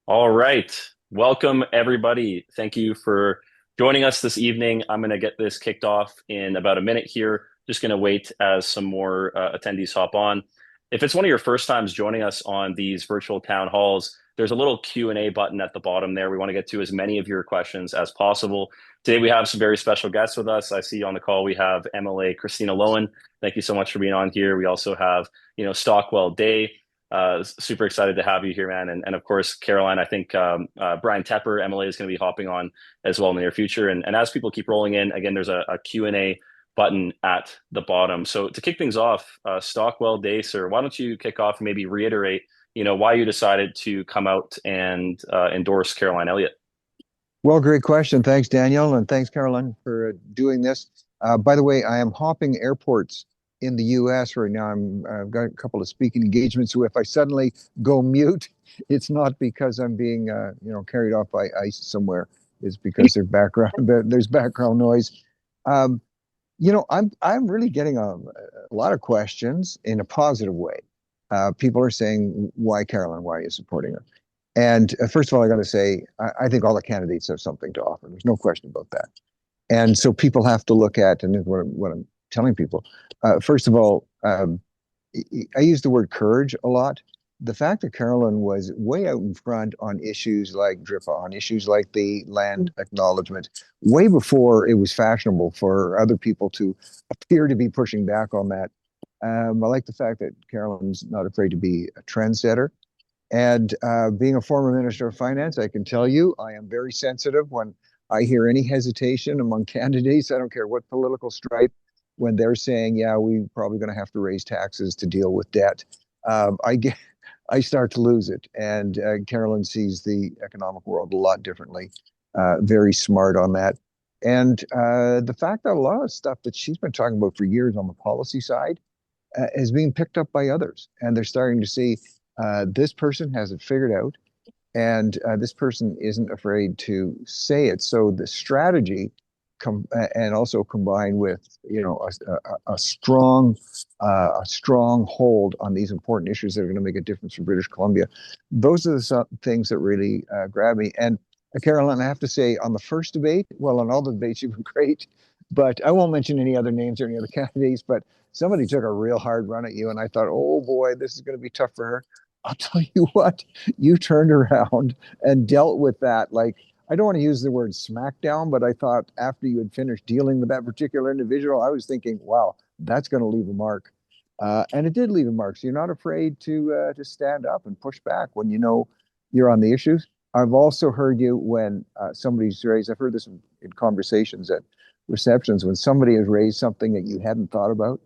All right. Welcome, everybody. Thank you for joining us this evening. I'm going to get this kicked off in about a minute here. Just going to wait as some more attendees hop on. If it's one of your first times joining us on these virtual town halls, there's a little Q&A button at the bottom there. We want to get to as many of your questions as possible. Today, we have some very special guests with us. I see on the call, we have MLA Kristina Loewen. Thank you so much for being on here. We also have, Stockwell Day. Super excited to have you here, man. And of course, Caroline, I think Bryan Tepper, MLA, is going to be hopping on as well in the near future. And as people keep rolling in, again, there's a Q&A button at the bottom. So to kick things off, Stockwell Day, sir, why don't you kick off and maybe reiterate, why you decided to come out and endorse Caroline Elliott? Well, great question. Thanks, Daniel, and thanks, Caroline, for doing this. By the way, I am hopping airports in the U.S. right now. I've got a couple of speaking engagements, so if I suddenly go mute, it's not because I'm being, carried off by ice somewhere. It's because there's background noise. Um, I'm really getting a lot of questions in a positive way. People are saying, "Why, Caroline? Why are you supporting her?" And first of all, I got to say, I think all the candidates have something to offer. There's no question about that. And so people have to look at, and what I'm telling people, first of all, I use the word courage a lot. The fact that Carolyn was way out in front on issues like DRIPA, on issues like the land acknowledgement, way before it was fashionable for other people to appear to be pushing back on that. I like the fact that Carolyn's not afraid to be a trendsetter. And being a former Minister of Finance, I can tell you I am very sensitive when I hear any hesitation among candidates. I don't care what political stripe, when they're saying, "Yeah, we're probably going to have to raise taxes to deal with debt." I start to lose it. And Carolyn sees the economic world a lot differently. Very smart on that. And the fact that a lot of stuff that she's been talking about for years on the policy side is being picked up by others, and they're starting to see this person has it figured out, and this person isn't afraid to say it. So the strategy, and also combined with a strong hold on these important issues that are going to make a difference for British Columbia. Those are the things that really grab me. And Caroline, I have to say, on the first debate, well, on all the debates, you've been great, but I won't mention any other names or any other candidates, but somebody took a real hard run at you, and I thought, oh boy, this is going to be tough for her. I'll tell you what, you turned around and dealt with that. Like, I don't want to use the word smackdown, but I thought after you had finished dealing with that particular individual, I was thinking, wow, that's going to leave a mark. And it did leave a mark. So you're not afraid to stand up and push back when you know you're on the issues. I've also heard you when somebody's raised, I've heard this in conversations at receptions, when somebody has raised something that you hadn't thought about.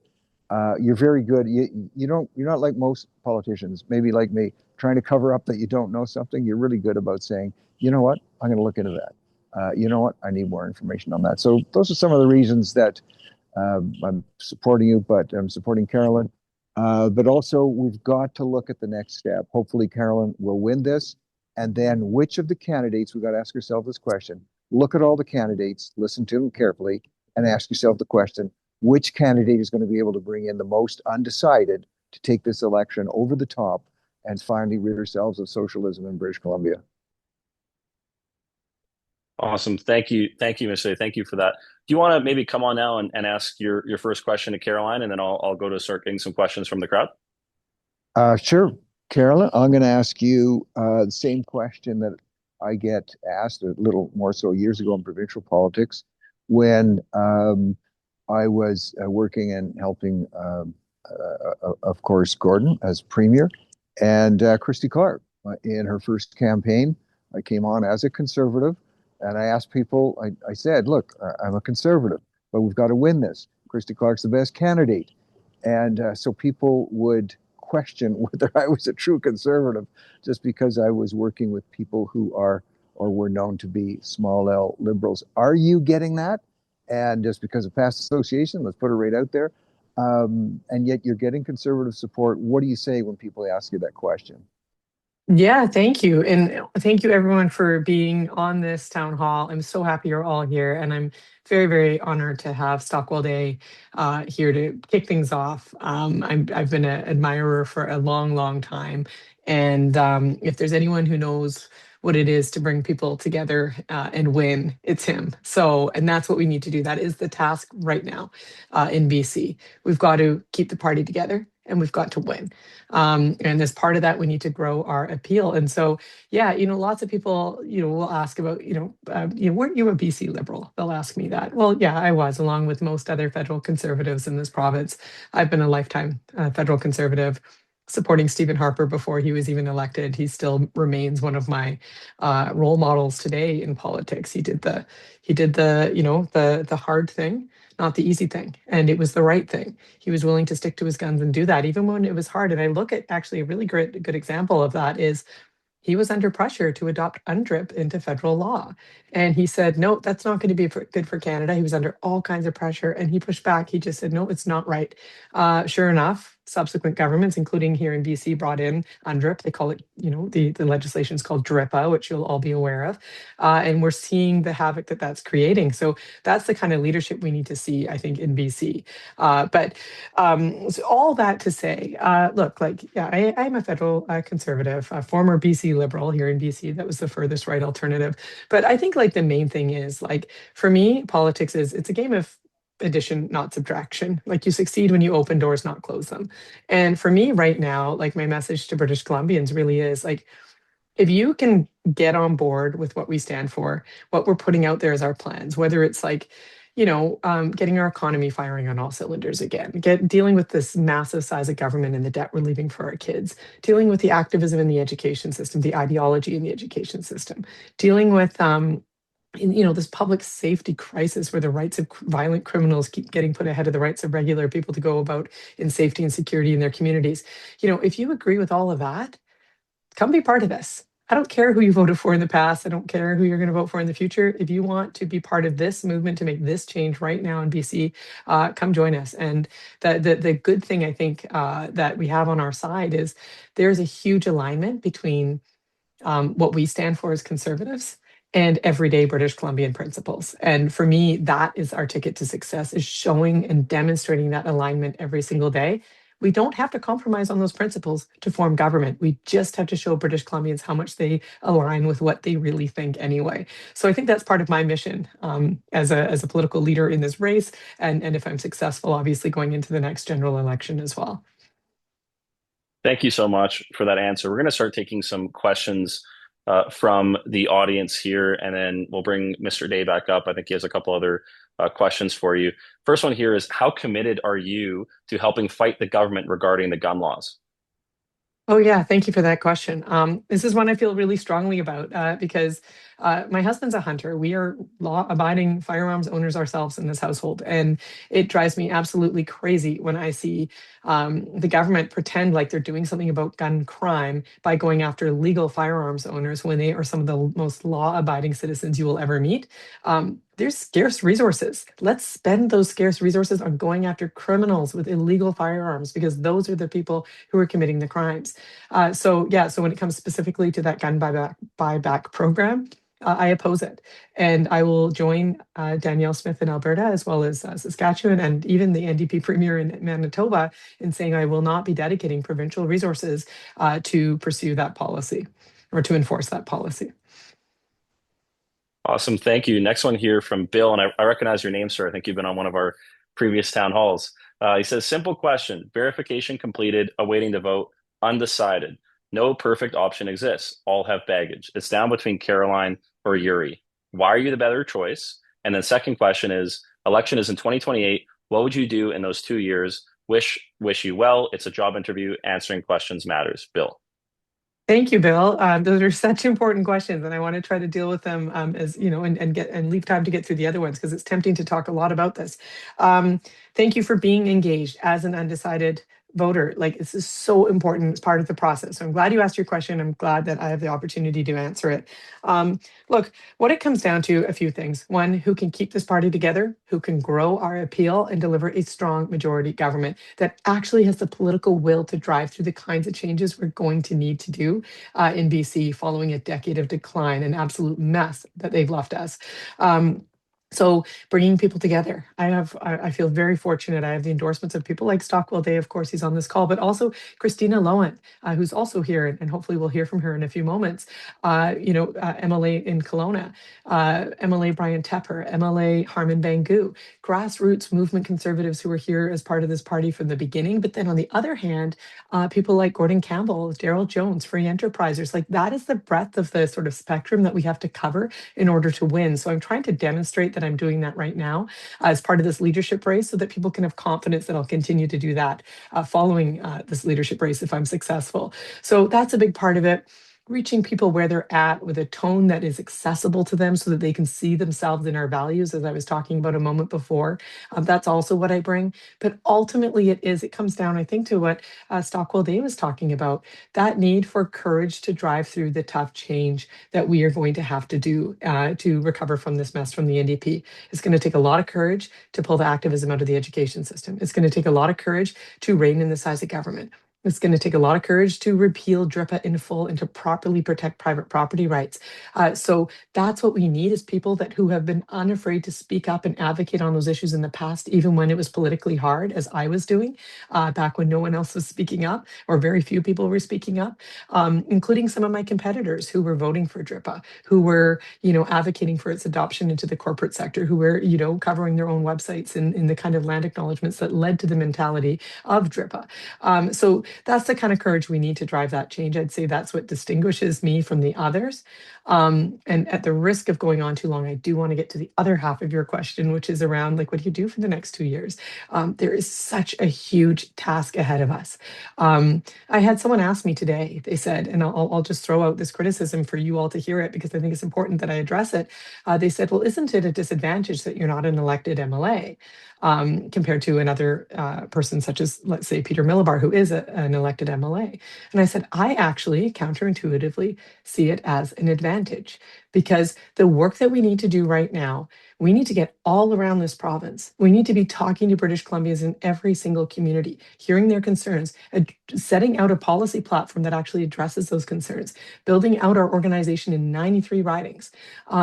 You're very good. You're not like most politicians, maybe like me, trying to cover up that you don't know something. You're really good about saying, you know what, I'm going to look into that. You know what, I need more information on that. So those are some of the reasons that I'm supporting you, but I'm supporting Carolyn. But also, we've got to look at the next step. Hopefully, Carolyn will win this. And then which of the candidates, we've got to ask ourselves this question. Look at all the candidates, listen to them carefully, and ask yourself the question, which candidate is going to be able to bring in the most undecided to take this election over the top and finally rid ourselves of socialism in British Columbia. Awesome. Thank you. Thank you, Mr. Thank you for that. Do you want to maybe come on now and ask your first question to Caroline, and then I'll go to start getting some questions from the crowd? Sure. Carolyn, I'm going to ask you the same question that I get asked a little more so years ago in provincial politics when I was working and helping, of course, Gordon as premier, and Christy Clark in her first campaign. I came on as a conservative, and I asked people, I said, look, I'm a conservative, but we've got to win this. Christy Clark's the best candidate. And so people would question whether I was a true conservative just because I was working with people who are or were known to be small L liberals. Are you getting that? And just because of past association, let's put it right out there. And yet you're getting conservative support. What do you say when people ask you that question? Yeah, thank you. And thank you everyone for being on this town hall. I'm so happy you're all here. And I'm very, very honored to have Stockwell Day here to kick things off. I've been an admirer for a long, long time. And if there's anyone who knows what it is to bring people together and win, it's him. So, and that's what we need to do. That is the task right now in BC. We've got to keep the party together and we've got to win. And as part of that, we need to grow our appeal. And so, yeah, lots of people, will ask about, weren't you a BC Liberal? They'll ask me that. Well, yeah, I was, along with most other federal Conservatives in this province. I've been a lifetime federal Conservative, supporting Stephen Harper before he was even elected. He still remains one of my role models today in politics. He did the the hard thing, not the easy thing, and it was the right thing. He was willing to stick to his guns and do that even when it was hard. And I look at actually a really good example of that is he was under pressure to adopt UNDRIP into federal law. And he said, no, that's not going to be good for Canada. He was under all kinds of pressure and he pushed back. He just said, no, it's not right. Sure enough, subsequent governments, including here in BC, brought in UNDRIP. They call it, the legislation is called DRIPA, which you'll all be aware of. And we're seeing the havoc that that's creating. So that's the kind of leadership we need to see, I think, in BC. So all that to say, look, I'm a federal Conservative, a former BC Liberal here in BC. That was the furthest right alternative. But I think the main thing is for me, politics it's a game of addition, not subtraction. You succeed when you open doors, not close them. And for me right now, my message to British Columbians really is if you can get on board with what we stand for, what we're putting out there as our plans, whether it's getting our economy firing on all cylinders again, dealing with this massive size of government and the debt we're leaving for our kids, dealing with the activism in the education system, the ideology in the education system, dealing with this public safety crisis where the rights of violent criminals keep getting put ahead of the rights of regular people to go about in safety and security in their communities. If you agree with all of that, come be part of this. I don't care who you voted for in the past. I don't care who you're going to vote for in the future. If you want to be part of this movement to make this change right now in BC, come join us. And the good thing I think that we have on our side is there's a huge alignment between what we stand for as Conservatives and everyday British Columbian principles. And for me, that is our ticket to success, is showing and demonstrating that alignment every single day. We don't have to compromise on those principles to form government. We just have to show British Columbians how much they align with what they really think anyway. So I think that's part of my mission as a political leader in this race. And if I'm successful, obviously going into the next general election as well. Thank you so much for that answer. We're going to start taking some questions from the audience here, and then we'll bring Mr. Day back up. I think he has a couple other questions for you. First one here is, how committed are you to helping fight the government regarding the gun laws? Oh, yeah. Thank you for that question. This is one I feel really strongly about because my husband's a hunter. We are law-abiding firearms owners ourselves in this household. And it drives me absolutely crazy when I see the government pretend like they're doing something about gun crime by going after legal firearms owners when they are some of the most law-abiding citizens you will ever meet. There's scarce resources. Let's spend those scarce resources on going after criminals with illegal firearms, because those are the people who are committing the crimes. So when it comes specifically to that gun buyback program, I oppose it. And I will join Danielle Smith in Alberta, as well as Saskatchewan, and even the NDP Premier in Manitoba, in saying I will not be dedicating provincial resources to pursue that policy or to enforce that policy. Awesome. Thank you. Next one here from Bill, and I recognize your name, sir. I think you've been on one of our previous town halls. He says, simple question, verification completed, awaiting the vote, undecided. No perfect option exists. All have baggage. It's down between Caroline or Yuri. Why are you the better choice? And then second question is, election is in 2028. What would you do in those 2 years? Wish you well. It's a job interview. Answering questions matters. Bill. Thank you, Bill. Those are such important questions, and I want to try to deal with them as and leave time to get through the other ones, because it's tempting to talk a lot about this. Thank you for being engaged as an undecided voter. This is so important. It's part of the process. So I'm glad you asked your question. I'm glad that I have the opportunity to answer it. Look, what it comes down to, a few things. One, who can keep this party together, who can grow our appeal and deliver a strong majority government that actually has the political will to drive through the kinds of changes we're going to need to do in BC following a decade of decline, an absolute mess that they've left us. So bringing people together, I feel very fortunate. I have the endorsements of people like Stockwell Day, of course, he's on this call, but also Kristina Loewen, who's also here, and hopefully we'll hear from her in a few moments. MLA in Kelowna, MLA Bryan Tepper, MLA Harman Bangu, grassroots movement conservatives who were here as part of this party from the beginning. But then on the other hand, people like Gordon Campbell, Daryl Jones, free enterprisers, like that is the breadth of the sort of spectrum that we have to cover in order to win. So I'm trying to demonstrate that I'm doing that right now as part of this leadership race so that people can have confidence that I'll continue to do that following this leadership race if I'm successful. So that's a big part of it. Reaching people where they're at with a tone that is accessible to them so that they can see themselves in our values, as I was talking about a moment before. That's also what I bring. But ultimately, it comes down, I think, to what Stockwell Day was talking about, that need for courage to drive through the tough change that we are going to have to do to recover from this mess from the NDP. It's going to take a lot of courage to pull the activism out of the education system. It's going to take a lot of courage to rein in the size of government. It's going to take a lot of courage to repeal DRIPA in full and to properly protect private property rights. So that's what we need, is people who have been unafraid to speak up and advocate on those issues in the past, even when it was politically hard, as I was doing back when no one else was speaking up, or very few people were speaking up, including some of my competitors who were voting for DRIPA, who were, advocating for its adoption into the corporate sector, who were, covering their own websites in the kind of land acknowledgements that led to the mentality of DRIPA. So that's the kind of courage we need to drive that change. I'd say that's what distinguishes me from the others. And at the risk of going on too long, I do want to get to the other half of your question, which is around, like, what do you do for the next 2 years? There is such a huge task ahead of us. I had someone ask me today, they said, and I'll just throw out this criticism for you all to hear it because I think it's important that I address it. They said, well, isn't it a disadvantage that you're not an elected MLA? Compared to another person such as, let's say, Peter Millibar, who is an elected MLA. And I said, I actually counterintuitively see it as an advantage, because the work that we need to do right now, we need to get all around this province. We need to be talking to British Columbians in every single community, hearing their concerns, setting out a policy platform that actually addresses those concerns, building out our organization in 93 ridings,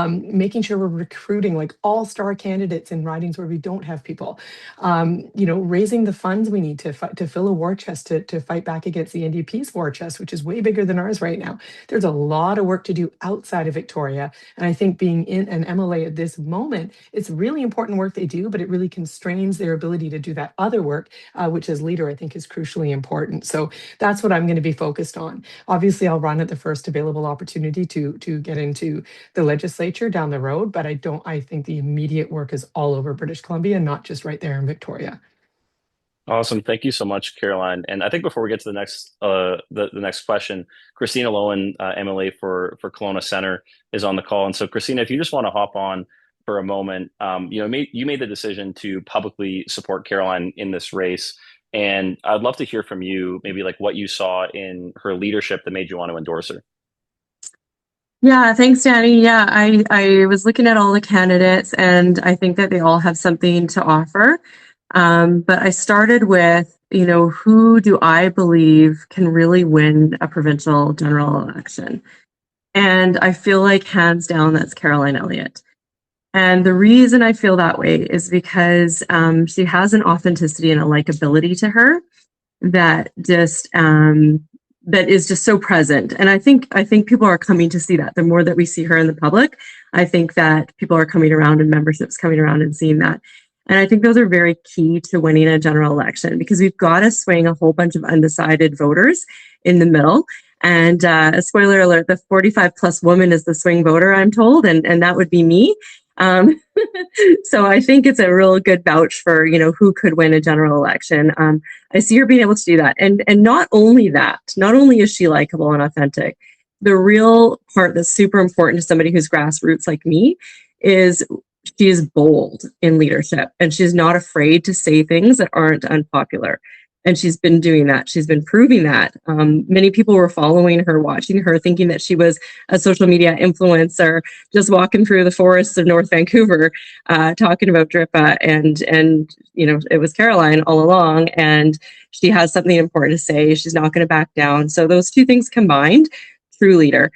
making sure we're recruiting like all-star candidates in ridings where we don't have people, raising the funds we need to fill a war chest to fight back against the NDP's war chest, which is way bigger than ours right now. There's a lot of work to do outside of Victoria. And I think being in an MLA at this moment, it's really important work they do, but it really constrains their ability to do that other work, which as leader, I think is crucially important. So that's what I'm going to be focused on. Obviously, I'll run at the first available opportunity to get into the legislature down the road, but I think the immediate work is all over British Columbia, not just right there in Victoria. Awesome. Thank you so much, Caroline. And I think before we get to the next the next question, Kristina Loewen, MLA for Kelowna Centre, is on the call. And so, Kristina, if you just want to hop on for a moment, you made the decision to publicly support Caroline in this race, and I'd love to hear from you, maybe like what you saw in her leadership that made you want to endorse her. Yeah, thanks, Danny. Yeah, I was looking at all the candidates, and I think that they all have something to offer. But I started with, who do I believe can really win a provincial general election? And I feel like hands down, that's Caroline Elliott. And the reason I feel that way is because she has an authenticity and a likability to her that is just so present. And I think people are coming to see that. The more that we see her in the public, I think that people are coming around and memberships coming around and seeing that. And I think those are very key to winning a general election, because we've got to swing a whole bunch of undecided voters in the middle. And a spoiler alert, the 45 plus woman is the swing voter, I'm told, and that would be me. So I think it's a real good vouch for, who could win a general election. I see her being able to do that. And not only that, not only is she likable and authentic, the real part that's super important to somebody who's grassroots like me is she is bold in leadership, and she's not afraid to say things that aren't unpopular. And she's been doing that. She's been proving that. Many people were following her, watching her, thinking that she was a social media influencer, just walking through the forests of North Vancouver, talking about DRIPA. And it was Caroline all along. And she has something important to say. She's not going to back down. So those two things combined, true leader.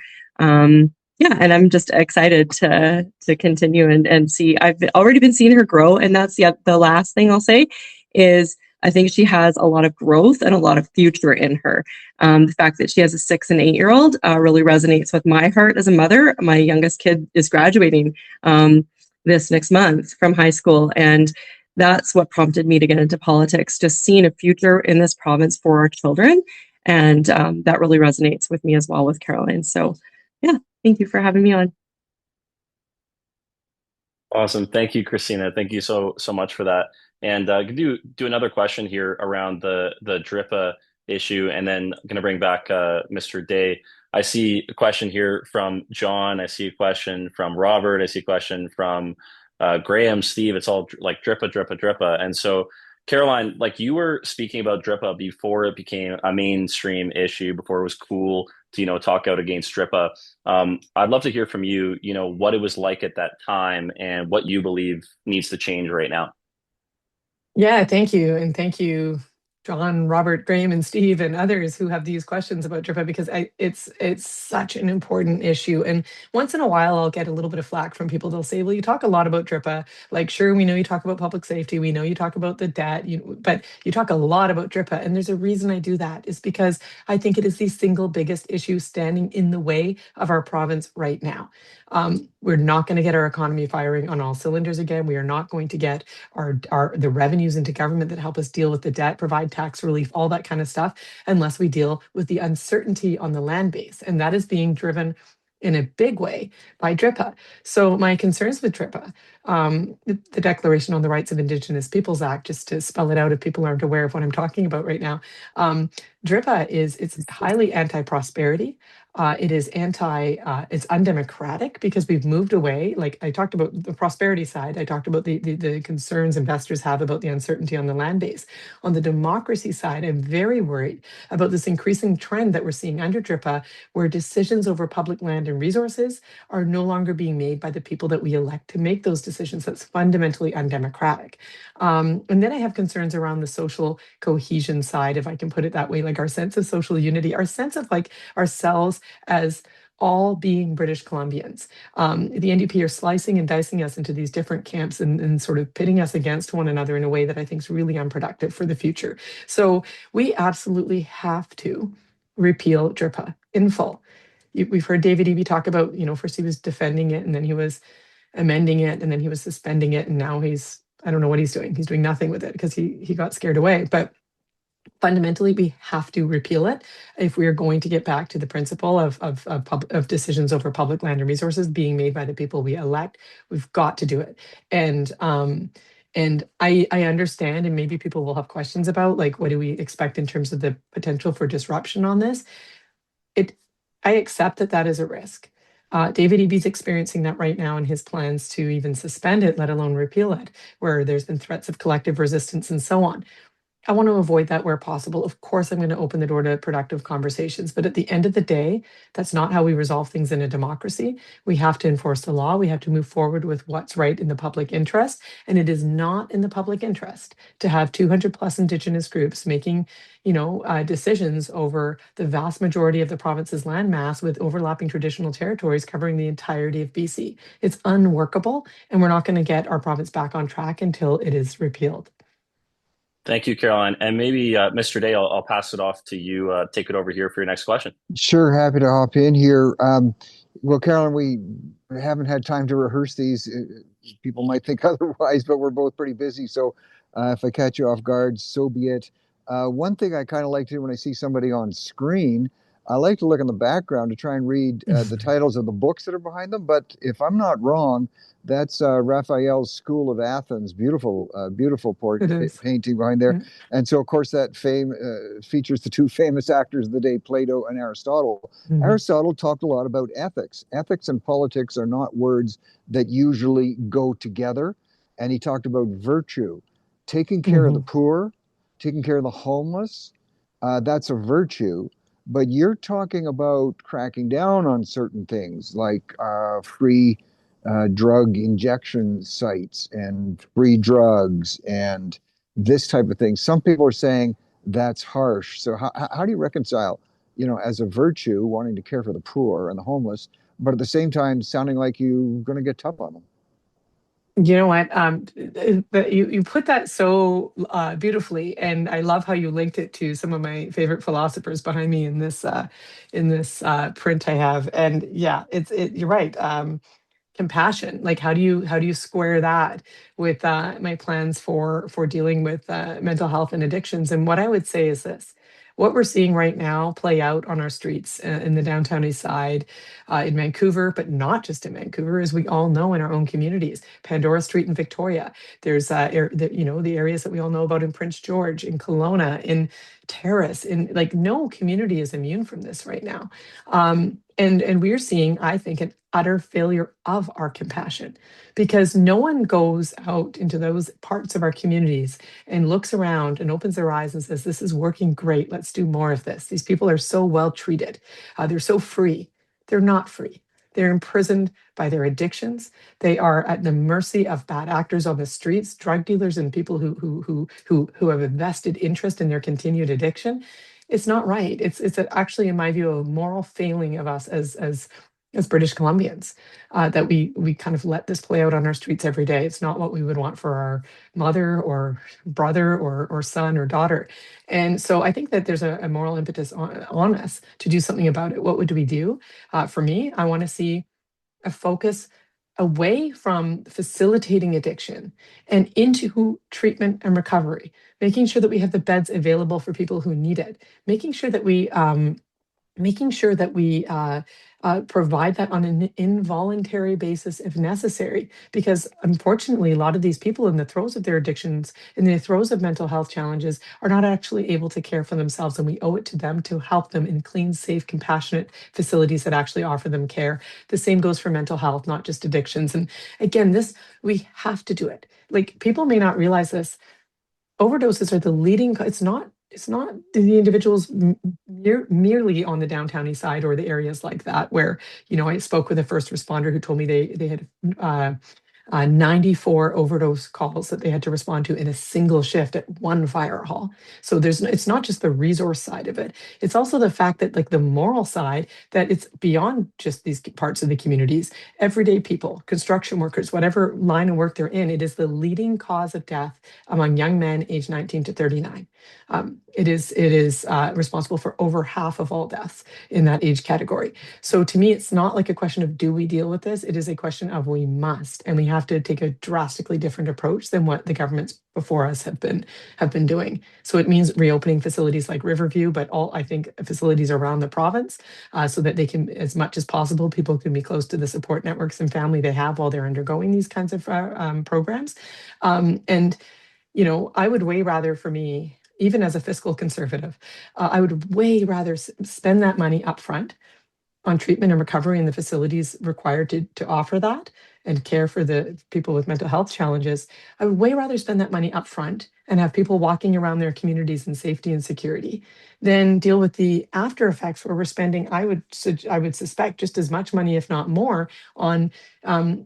yeah, and I'm just excited to continue and see. I've already been seeing her grow, and that's the last thing I'll say is I think she has a lot of growth and a lot of future in her. The fact that she has a 6 and 8-year-old really resonates with my heart as a mother. My youngest kid is graduating this next month from high school, and that's what prompted me to get into politics. Just seeing a future in this province for our children, and that really resonates with me as well with Caroline. So, yeah. Thank you for having me on. Awesome. Thank you, Kristina. Thank you so much for that. And do another question here around the DRIPA issue, and then I'm going to bring back Mr. Day. I see a question here from John. I see a question from Robert. I see a question from Graham, Steve. It's all like DRIPA, DRIPA, DRIPA. And so, Caroline, like you were speaking about DRIPA before it became a mainstream issue, before it was cool to, talk out against DRIPA. I'd love to hear from you, what it was like at that time and what you believe needs to change right now. Yeah, thank you. And thank you, John, Robert, Graham, and Steve, and others who have these questions about DRIPA, because it's such an important issue. And once in a while, I'll get a little bit of flack from people. They'll say, well, you talk a lot about DRIPA. Like, sure, we know you talk about public safety. We know you talk about the debt, but you talk a lot about DRIPA. And there's a reason I do that, is because I think it is the single biggest issue standing in the way of our province right now. We're not going to get our economy firing on all cylinders again. We are not going to get the revenues into government that help us deal with the debt, provide tax relief, all that kind of stuff, unless we deal with the uncertainty on the land base. And that is being driven in a big way by DRIPA. So my concerns with DRIPA, the Declaration on the Rights of Indigenous Peoples Act, just to spell it out if people aren't aware of what I'm talking about right now, DRIPA it's highly anti-prosperity. It is it's undemocratic because we've moved away. Like I talked about the prosperity side, I talked about the concerns investors have about the uncertainty on the land base. On the democracy side, I'm very worried about this increasing trend that we're seeing under DRIPA, where decisions over public land and resources are no longer being made by the people that we elect to make those decisions. That's fundamentally undemocratic. And then I have concerns around the social cohesion side, if I can put it that way, like our sense of social unity, our sense of like ourselves as all being British Columbians. The NDP are slicing and dicing us into these different camps and sort of pitting us against one another in a way that I think is really unproductive for the future. So we absolutely have to repeal DRIPA in full. We've heard David Eby talk about, first he was defending it and then he was amending it and then he was suspending it and now I don't know what he's doing. He's doing nothing with it because he got scared away. But fundamentally, we have to repeal it if we are going to get back to the principle of decisions over public land and resources being made by the people we elect. We've got to do it. And I understand, and maybe people will have questions about, like, what do we expect in terms of the potential for disruption on this? I accept that is a risk. David Eby's experiencing that right now in his plans to even suspend it, let alone repeal it, where there's been threats of collective resistance and so on. I want to avoid that where possible. Of course, I'm going to open the door to productive conversations. But at the end of the day, that's not how we resolve things in a democracy. We have to enforce the law. We have to move forward with what's right in the public interest. And it is not in the public interest to have 200 plus Indigenous groups making, decisions over the vast majority of the province's landmass with overlapping traditional territories covering the entirety of BC. It's unworkable, and we're not going to get our province back on track until it is repealed. Thank you, Caroline. And maybe Mr. Day, I'll pass it off to you. Take it over here for your next question. Sure, happy to hop in here. Well, Caroline, we haven't had time to rehearse these. People might think otherwise, but we're both pretty busy. So if I catch you off guard, so be it. One thing I kind of like to do when I see somebody on screen, I like to look in the background to try and read the titles of the books that are behind them. But if I'm not wrong, that's Raphael's School of Athens. Beautiful painting behind there. Yeah. And so, of course, that features the two famous actors of the day, Plato and Aristotle. Mm-hmm. Aristotle talked a lot about ethics. Ethics and politics are not words that usually go together. And he talked about virtue, taking care of the poor, taking care of the homeless. That's a virtue. But you're talking about cracking down on certain things like free drug injection sites and free drugs and this type of thing. Some people are saying that's harsh. So how do you reconcile, as a virtue, wanting to care for the poor and the homeless, but at the same time, sounding like you're going to get tough on them. You know what? You put that so beautifully, and I love how you linked it to some of my favorite philosophers behind me in this print I have. And yeah, you're right. Compassion, like how do you square that with my plans for dealing with mental health and addictions? And what I would say is this: what we're seeing right now play out on our streets in the downtown east side, in Vancouver, but not just in Vancouver, as we all know, in our own communities. Pandora Street in Victoria, there's the areas that we all know about in Prince George, in Kelowna, in Terrace, in like no community is immune from this right now. And we're seeing, I think, an utter failure of our compassion, because no one goes out into those parts of our communities and looks around and opens their eyes and says, this is working great, let's do more of this. These people are so well treated. They're so free. They're not free. They're imprisoned by their addictions. They are at the mercy of bad actors on the streets, drug dealers, and people who have a vested interest in their continued addiction. It's not right. It's actually, in my view, a moral failing of us as British Columbians, that we kind of let this play out on our streets every day. It's not what we would want for our mother or brother or son or daughter. And so I think that there's a moral impetus on us to do something about it. What would we do? For me, I want to see a focus away from facilitating addiction and into treatment and recovery, making sure that we have the beds available for people who need it, making sure that we provide that on an involuntary basis if necessary. Because unfortunately, a lot of these people in the throes of their addictions, in the throes of mental health challenges, are not actually able to care for themselves. And we owe it to them to help them in clean, safe, compassionate facilities that actually offer them care. The same goes for mental health, not just addictions. And again, we have to do it. Like, people may not realize this. Overdoses are the leading, it's not the individuals merely on the downtown east side or the areas like that where, I spoke with a first responder who told me they had 94 overdose calls that they had to respond to in a single shift at one fire hall. So it's not just the resource side of it. It's also the fact that, like, the moral side, that it's beyond just these parts of the communities. Everyday people, construction workers, whatever line of work they're in, it is the leading cause of death among young men aged 19 to 39. It is responsible for over half of all deaths in that age category. So to me, it's not like a question of do we deal with this? It is a question of we must, and we have to take a drastically different approach than what the governments before us have been doing. So it means reopening facilities like Riverview, but I think facilities around the province, so that they can, as much as possible, people can be close to the support networks and family they have while they're undergoing these kinds of programs. And I would way rather, for me, even as a fiscal conservative, I would way rather spend that money upfront on treatment and recovery in the facilities required to offer that and care for the people with mental health challenges. I would way rather spend that money upfront and have people walking around their communities in safety and security than deal with the after effects, where we're spending, I would suspect, just as much money, if not more, on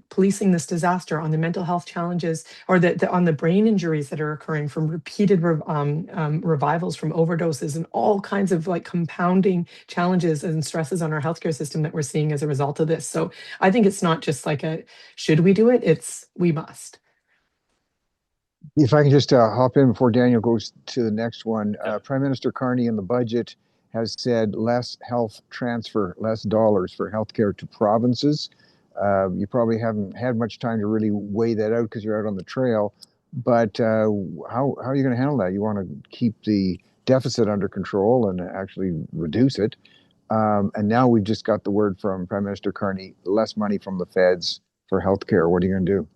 policing this disaster, on the mental health challenges, or on the brain injuries that are occurring from repeated revivals from overdoses, and all kinds of like compounding challenges and stresses on our healthcare system that we're seeing as a result of this. So I think it's not just like a should we do it, it's we must. If I can just hop in before Daniel goes to the next one. Prime Minister Carney in the budget has said less health transfer, less dollars for healthcare to provinces. You probably haven't had much time to really weigh that out because you're out on the trail. But how are you going to handle that? You want to keep the deficit under control and actually reduce it. And now we've just got the word from Prime Minister Carney, less money from the feds for healthcare. What are you going to do?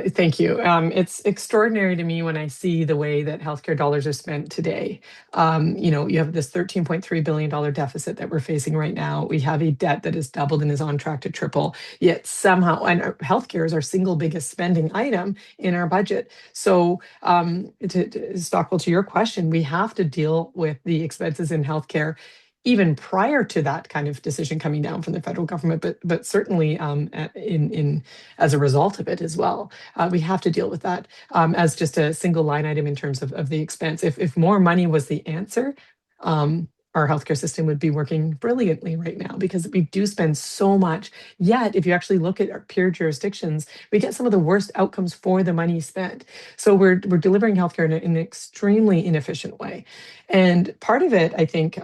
Thank you. It's extraordinary to me when I see the way that healthcare dollars are spent today. You have this $13.3 billion deficit that we're facing right now. We have a debt that has doubled and is on track to triple, yet somehow, and healthcare is our single biggest spending item in our budget. So Stockwell, to your question, we have to deal with the expenses in healthcare even prior to that kind of decision coming down from the federal government, but certainly in as a result of it as well. We have to deal with that as just a single line item in terms of the expense. If more money was the answer, our healthcare system would be working brilliantly right now, because we do spend so much. Yet, if you actually look at our peer jurisdictions, we get some of the worst outcomes for the money spent. So we're delivering healthcare in an extremely inefficient way. And part of it, I think,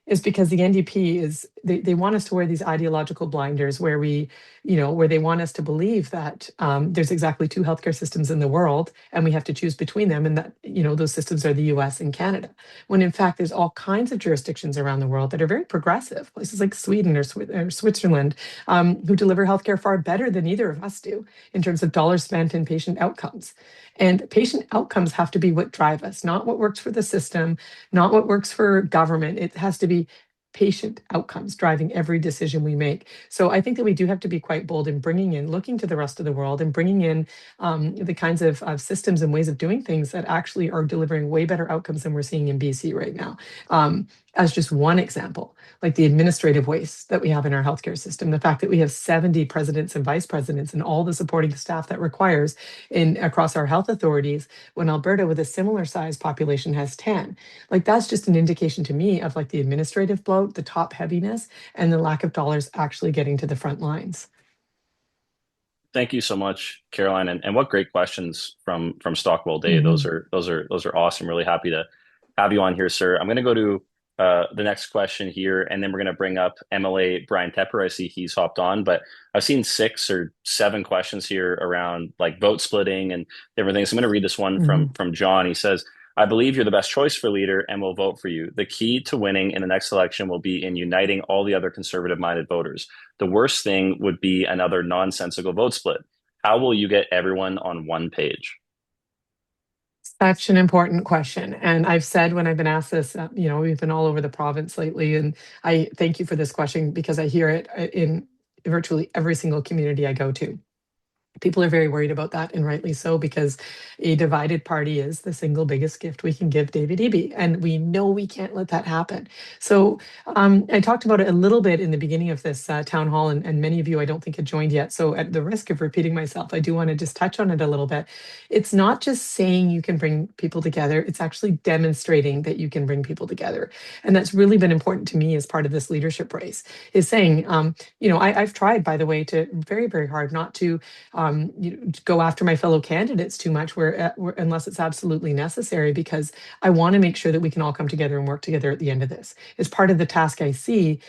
is because the NDP is they want us to wear these ideological blinders where where they want us to believe that there's exactly two healthcare systems in the world and we have to choose between them, and that those systems are the US and Canada, when in fact there's all kinds of jurisdictions around the world that are very progressive, places like Sweden or Switzerland, who deliver healthcare far better than either of us do in terms of dollars spent and patient outcomes. And patient outcomes have to be what drive us, not what works for the system, not what works for government. It has to be patient outcomes driving every decision we make. So I think that we do have to be quite bold in looking to the rest of the world and bringing in the kinds of systems and ways of doing things that actually are delivering way better outcomes than we're seeing in BC right now. As just one example, like the administrative waste that we have in our healthcare system, the fact that we have 70 presidents and vice presidents and all the supporting staff that requires across our health authorities, when Alberta with a similar size population has 10. Like, that's just an indication to me of like the administrative bloat, the top heaviness, and the lack of dollars actually getting to the front lines. Thank you so much, Caroline, and what great questions from Stockwell Day. Mm-hmm. Those are awesome. Really happy to have you on here, sir. I'm going to go to the next question here, and then we're going to bring up MLA Bryan Tepper. I see he's hopped on, but I've seen 6 or 7 questions here around like vote splitting and different things. So I'm going to read this one from John. He says, I believe you're the best choice for leader and will vote for you. The key to winning in the next election will be in uniting all the other conservative-minded voters. The worst thing would be another nonsensical vote split. How will you get everyone on one page? Such an important question. And I've said when I've been asked this, we've been all over the province lately. And I thank you for this question because I hear it in virtually every single community I go to. People are very worried about that, and rightly so, because a divided party is the single biggest gift we can give David Eby, and we know we can't let that happen. So I talked about it a little bit in the beginning of this town hall, and many of you I don't think had joined yet. So at the risk of repeating myself, I do want to just touch on it a little bit. It's not just saying you can bring people together, it's actually demonstrating that you can bring people together. And that's really been important to me as part of this leadership race, is saying, I've tried, by the way, to very, very hard not to go after my fellow candidates too much unless it's absolutely necessary, because I want to make sure that we can all come together and work together at the end of this. It's part of the task I see,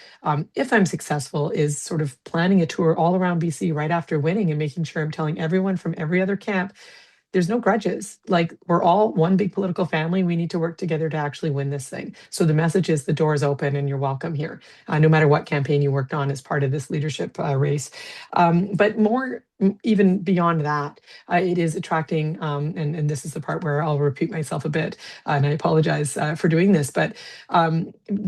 if I'm successful, is sort of planning a tour all around BC right after winning and making sure I'm telling everyone from every other camp, there's no grudges. Like, we're all one big political family. We need to work together to actually win this thing. So the message is the door is open and you're welcome here, no matter what campaign you worked on as part of this leadership race. But more, even beyond that, it is attracting, and this is the part where I'll repeat myself a bit, and I apologize for doing this, but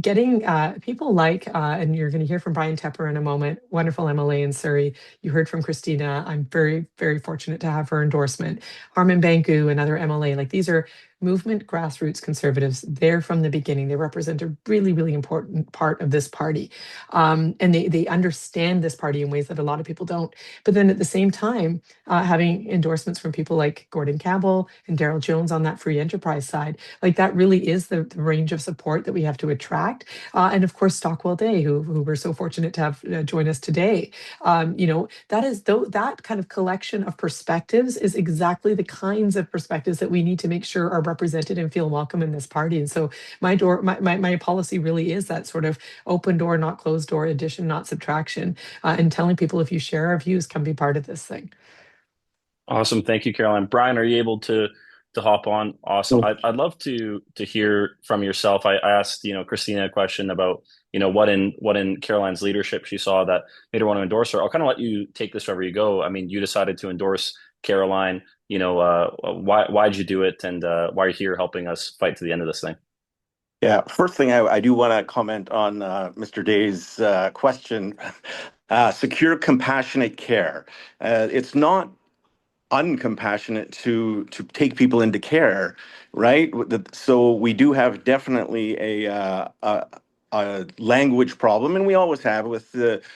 getting people like, and you're going to hear from Bryan Tepper in a moment, wonderful MLA in Surrey. You heard from Kristina. I'm very, very fortunate to have her endorsement. Harman Banku, another MLA. Like, these are movement grassroots conservatives. They're from the beginning. They represent a really, really important part of this party. And they understand this party in ways that a lot of people don't. But then at the same time, having endorsements from people like Gordon Campbell and Daryl Jones on that free enterprise side, like, that really is the range of support that we have to attract. And of course, Stockwell Day, who we're so fortunate to have join us today. That kind of collection of perspectives is exactly the kinds of perspectives that we need to make sure are represented and feel welcome in this party. And so my policy really is that sort of open door, not closed door, addition, not subtraction, and telling people, if you share our views, come be part of this thing. Awesome. Thank you, Caroline. Bryan, are you able to hop on? Awesome. I'd love to hear from yourself. I asked, Kristina a question about, what in Caroline's leadership she saw that made her want to endorse her. I'll kind of let you take this wherever you go. I mean, you decided to endorse Caroline. Why'd you do it, and why are you here helping us fight to the end of this thing? Yeah, first thing I do want to comment on Mr. Day's question. Secure compassionate care. It's not uncompassionate to take people into care, right? So we do have definitely a language problem, and we always have with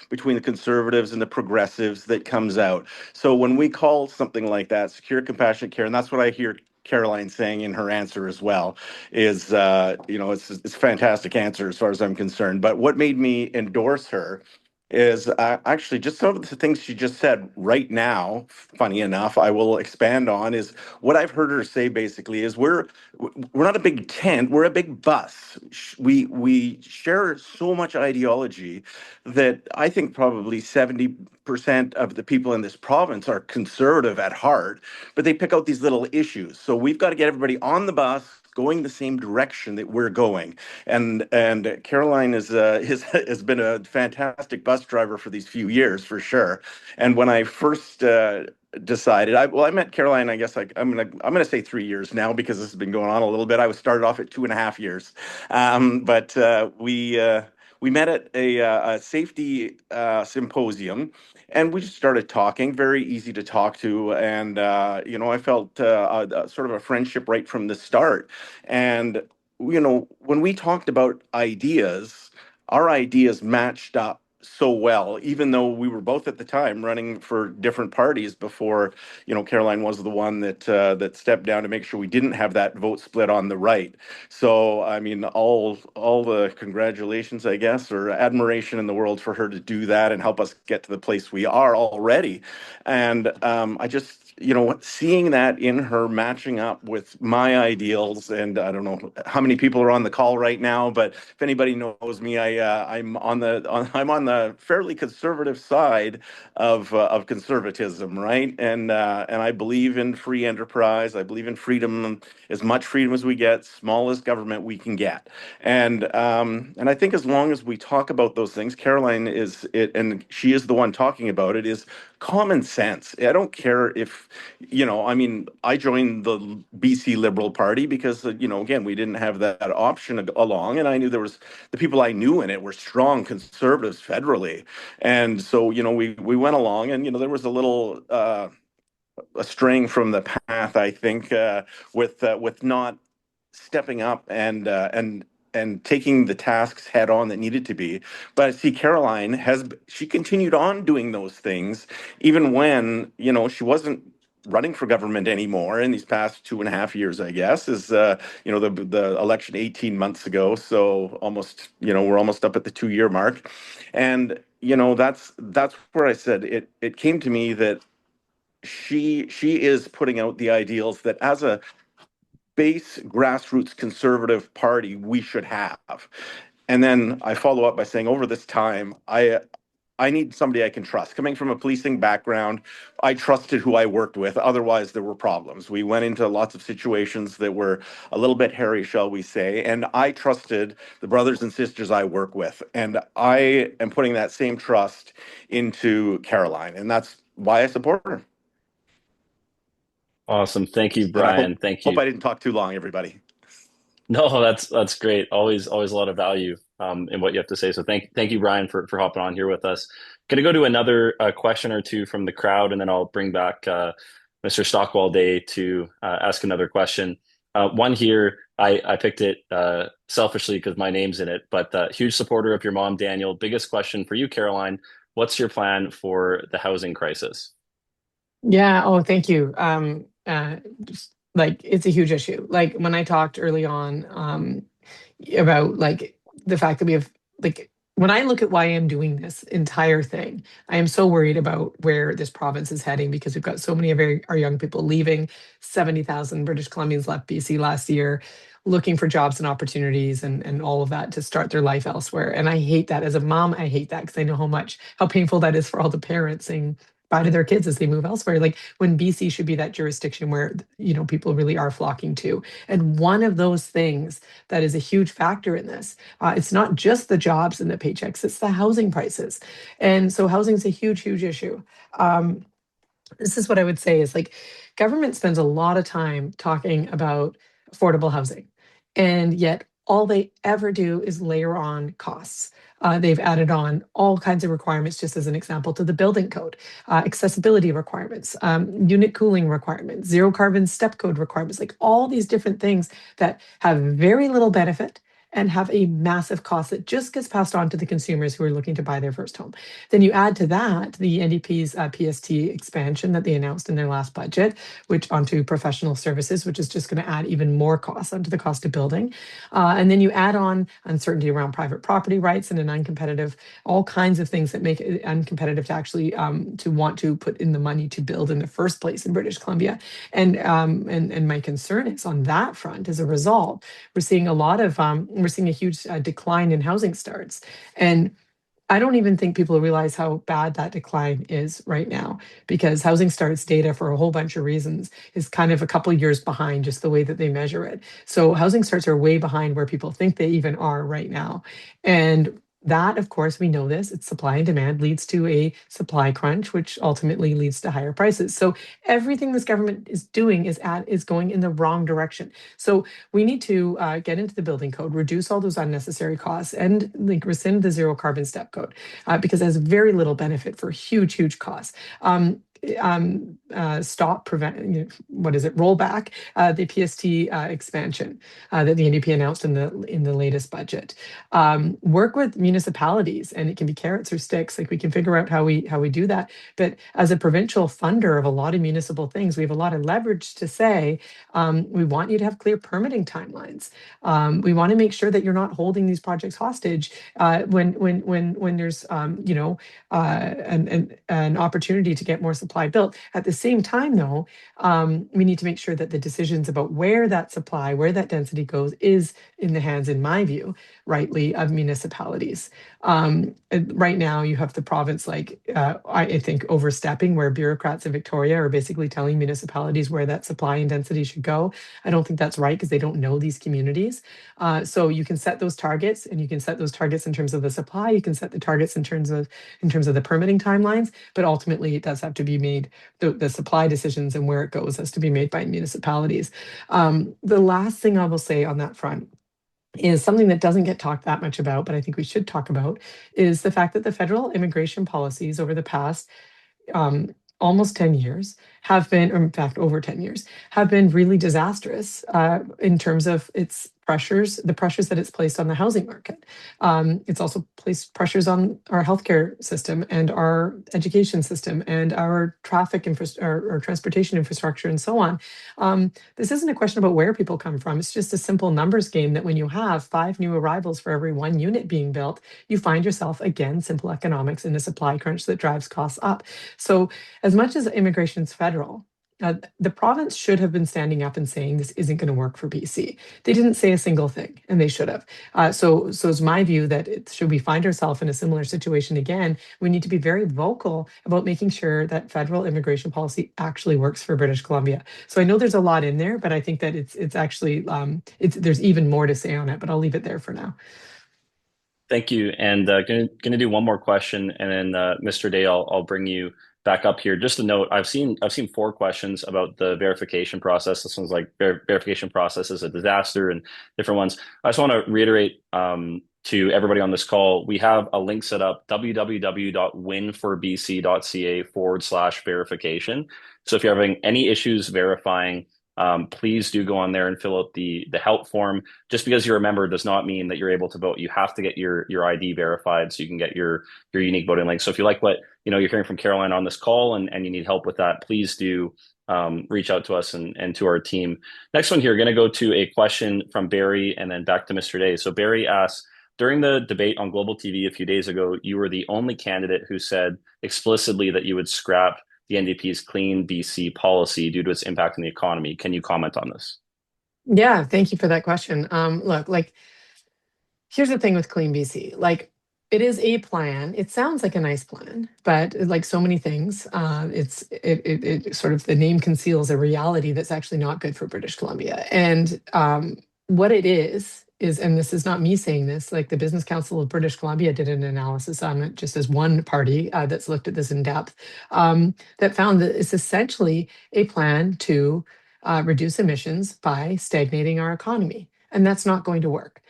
between the conservatives and the progressives that comes out. So when we call something like that secure compassionate care, and that's what I hear Caroline saying in her answer as well is, it's a fantastic answer as far as I'm concerned. But what made me endorse her is actually just some of the things she just said right now. Funny enough, I will expand on is what I've heard her say basically is we're not a big tent, we're a big bus. We share so much ideology that I think probably 70% of the people in this province are conservative at heart, but they pick out these little issues. So we've got to get everybody on the bus going the same direction that we're going. And Caroline has been a fantastic bus driver for these few years for sure. And when I first decided, I met Caroline, I guess I'm gonna say 3 years now because this has been going on a little bit. I was started off at 2.5 years, but we met at a safety symposium, and we just started talking. Very easy to talk to, and I felt sort of a friendship right from the start. And when we talked about ideas, our ideas matched up so well, even though we were both at the time running for different parties before, Caroline was the one that stepped down to make sure we didn't have that vote split on the right. So, I mean, all the congratulations, I guess, or admiration in the world for her to do that and help us get to the place we are already. And I just, seeing that in her matching up with my ideals, and I don't know how many people are on the call right now, but if anybody knows me, I'm on the fairly conservative side of conservatism, right? And I believe in free enterprise. I believe in freedom, as much freedom as we get, smallest government we can get. And I think as long as we talk about those things, Caroline is it, and she is the one talking about it, is common sense. I don't care if, I joined the BC Liberal Party because, again, we didn't have that option along. And I knew the people I knew in it were strong conservatives federally. And so, we went along, and, there was a little, a straying from the path, I think, with not stepping up and taking the tasks head on that needed to be. But I see Caroline she continued on doing those things even when, she wasn't running for government anymore in these past 2.5 years, I guess, is the election 18 months ago. So almost, we're almost up at the 2-year mark. And, that's where I said it came to me that she is putting out the ideals that as a base grassroots conservative party we should have. And then I follow up by saying over this time, I need somebody I can trust. Coming from a policing background, I trusted who I worked with. Otherwise, there were problems. We went into lots of situations that were a little bit hairy, shall we say, and I trusted the brothers and sisters I work with. And I am putting that same trust into Caroline, and that's why I support her. Awesome. Thank you, And I Brian. Thank hope you. I didn't talk too long, everybody. No, that's great. Always a lot of value in what you have to say. So thank you, Brian, for hopping on here with us. Going to go to another question or two from the crowd, and then I'll bring back Mr. Stockwell Day to ask another question. One here, I picked it selfishly because my name's in it, but huge supporter of your mom, Daniel. Biggest question for you, Caroline. What's your plan for the housing crisis? Yeah. Oh, thank you. Just, like, it's a huge issue. Like, when I talked early on about, like, the fact that we have, like, when I look at why I'm doing this entire thing, I am so worried about where this province is heading because we've got so many of our young people leaving. 70,000 British Columbians left BC last year, looking for jobs and opportunities and all of that to start their life elsewhere. And I hate that. As a mom, I hate that because I know how painful that is for all the parents saying bye to their kids as they move elsewhere. Like, when BC should be that jurisdiction where, people really are flocking to. And one of those things that is a huge factor in this, it's not just the jobs and the paychecks, it's the housing prices. And so housing is a huge, huge issue. This is what I would say is, like, government spends a lot of time talking about affordable housing, and yet all they ever do is layer on costs. They've added on all kinds of requirements, just as an example, to the building code, accessibility requirements, unit cooling requirements, zero carbon step code requirements, like all these different things that have very little benefit and have a massive cost that just gets passed on to the consumers who are looking to buy their first home. Then you add to that the NDP's PST expansion that they announced in their last budget, which onto professional services, which is just going to add even more costs onto the cost of building. And then you add on uncertainty around private property rights and an uncompetitive, all kinds of things that make it uncompetitive to actually to want to put in the money to build in the first place in British Columbia. And my concern is on that front. As a result, we're seeing a huge decline in housing starts. And I don't even think people realize how bad that decline is right now, because housing starts data, for a whole bunch of reasons, is kind of a couple of years behind just the way that they measure it. So housing starts are way behind where people think they even are right now. And that, of course, we know this, it's supply and demand leads to a supply crunch, which ultimately leads to higher prices. So everything this government is doing is going in the wrong direction. So we need to get into the building code, reduce all those unnecessary costs, and rescind the zero carbon step code, because it has very little benefit for huge costs. Roll back the PST expansion that the NDP announced in the latest budget. Work with municipalities, and it can be carrots or sticks. Like, we can figure out how we do that. But as a provincial funder of a lot of municipal things, we have a lot of leverage to say, we want you to have clear permitting timelines. We want to make sure that you're not holding these projects hostage when there's an opportunity to get more supply built. At the same time, though, we need to make sure that the decisions about where that supply, where that density goes, is in the hands, in my view, rightly, of municipalities. Right now, you have the province, I think, overstepping, where bureaucrats in Victoria are basically telling municipalities where that supply and density should go. I don't think that's right, because they don't know these communities. So you can set those targets, and you can set those targets in terms of the supply. You can set the targets in terms of the permitting timelines, but ultimately it does have to be made. The supply decisions and where it goes has to be made by municipalities. The last thing I will say on that front is something that doesn't get talked that much about, but I think we should talk about, is the fact that the federal immigration policies over the past almost 10 years have been, or in fact over 10 years, have been really disastrous in terms of its pressures, the pressures that it's placed on the housing market. It's also placed pressures on our healthcare system and our education system and our our transportation infrastructure and so on. This isn't a question about where people come from. It's just a simple numbers game that when you have 5 new arrivals for every 1 unit being built, you find yourself, again, simple economics, in a supply crunch that drives costs up. So as much as immigration is federal, the province should have been standing up and saying this isn't going to work for BC. They didn't say a single thing, and they should have. So it's my view that should we find ourselves in a similar situation again, we need to be very vocal about making sure that federal immigration policy actually works for British Columbia. So I know there's a lot in there, but I think that it's actually there's even more to say on it. But I'll leave it there for now. Thank you. And gonna do one more question, and then Mr. Day, I'll bring you back up here. Just a note, I've seen 4 questions about the verification process. This one's like verification process is a disaster, and different ones. I just want to reiterate to everybody on this call, we have a link set up, www.WinForBC.ca/verification. So if you're having any issues verifying, please do go on there and fill out the help form. Just because you're a member does not mean that you're able to vote. You have to get your ID verified so you can get your unique voting link. So if you like what you're hearing from Caroline on this call and you need help with that, please do reach out to us and to our team. Next one here, going to go to a question from Barry and then back to Mr. Day. So Barry asks, during the debate on Global TV a few days ago, you were the only candidate who said explicitly that you would scrap the NDP's CleanBC policy due to its impact on the economy. Can you comment on this? Yeah, thank you for that question. Look, here's the thing with CleanBC. It is a plan. It sounds like a nice plan, but like so many things, it sort of, the name conceals a reality that's actually not good for British Columbia. And what it is, and this is not me saying this, like the Business Council of British Columbia did an analysis on it, just as one party that's looked at this in depth, that found that it's essentially a plan to reduce emissions by stagnating our economy. And that's not going to work.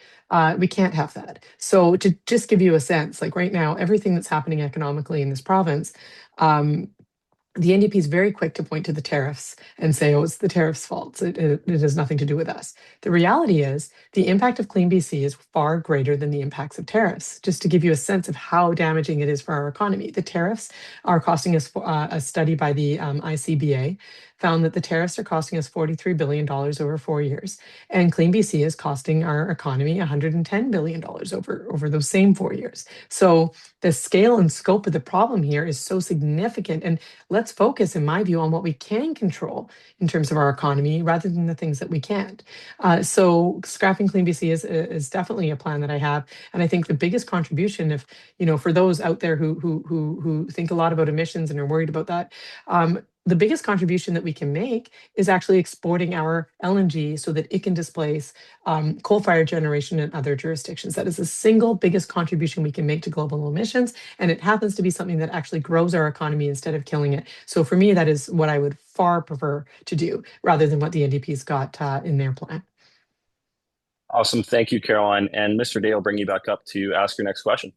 We can't have that. So to just give you a sense, like right now, everything that's happening economically in this province, the NDP is very quick to point to the tariffs and say, oh, it's the tariffs' fault. It has nothing to do with us. The reality is the impact of CleanBC is far greater than the impacts of tariffs. Just to give you a sense of how damaging it is for our economy, the tariffs are costing us, a study by the ICBA found that the tariffs are costing us $43 billion over 4 years. And CleanBC is costing our economy $110 billion over those same 4 years. So the scale and scope of the problem here is so significant. And let's focus, in my view, on what we can control in terms of our economy rather than the things that we can't. So scrapping CleanBC is definitely a plan that I have. And I think the biggest contribution, if for those out there who think a lot about emissions and are worried about that, the biggest contribution that we can make is actually exporting our LNG so that it can displace coal-fired generation in other jurisdictions. That is the single biggest contribution we can make to global emissions, and it happens to be something that actually grows our economy instead of killing it. So for me, that is what I would far prefer to do rather than what the NDP's got in their plan. Awesome. Thank you, Caroline. And Mr. Day, I'll bring you back up to ask your next question.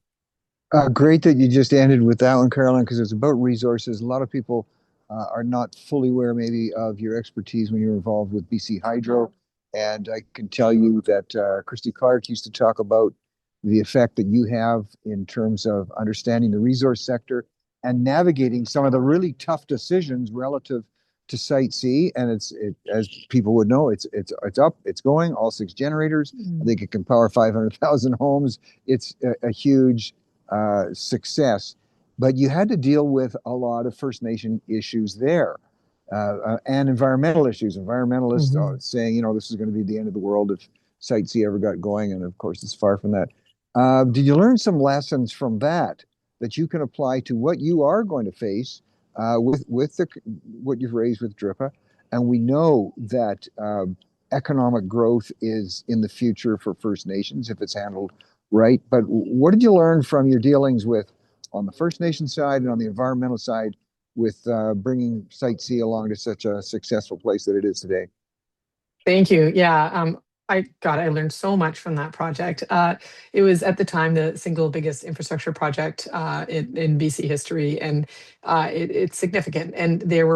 Great that you just ended with that one, Caroline, because it's about resources. A lot of people are not fully aware maybe of your expertise when you're involved with BC Hydro. And I can tell you that Christy Clark used to talk about the effect that you have in terms of understanding the resource sector and navigating some of the really tough decisions relative to Site C. And as people would know, it's up, it's going, all 6 generators. I think it can power 500,000 homes. It's a huge success. But you had to deal with a lot of First Nation issues there and environmental issues. Environmentalists saying, this is going to be the end of the world if Site C ever got going. And of course, it's far from that. Did you learn some lessons from that you can apply to what you are going to face with what you've raised with DRIPA? And we know that economic growth is in the future for First Nations if it's handled right. But what did you learn from your dealings with on the First Nation side and on the environmental side with bringing Site C along to such a successful place that it is today? Thank you. Yeah, I learned so much from that project. It was at the time the single biggest infrastructure project in BC history, and it's significant. And there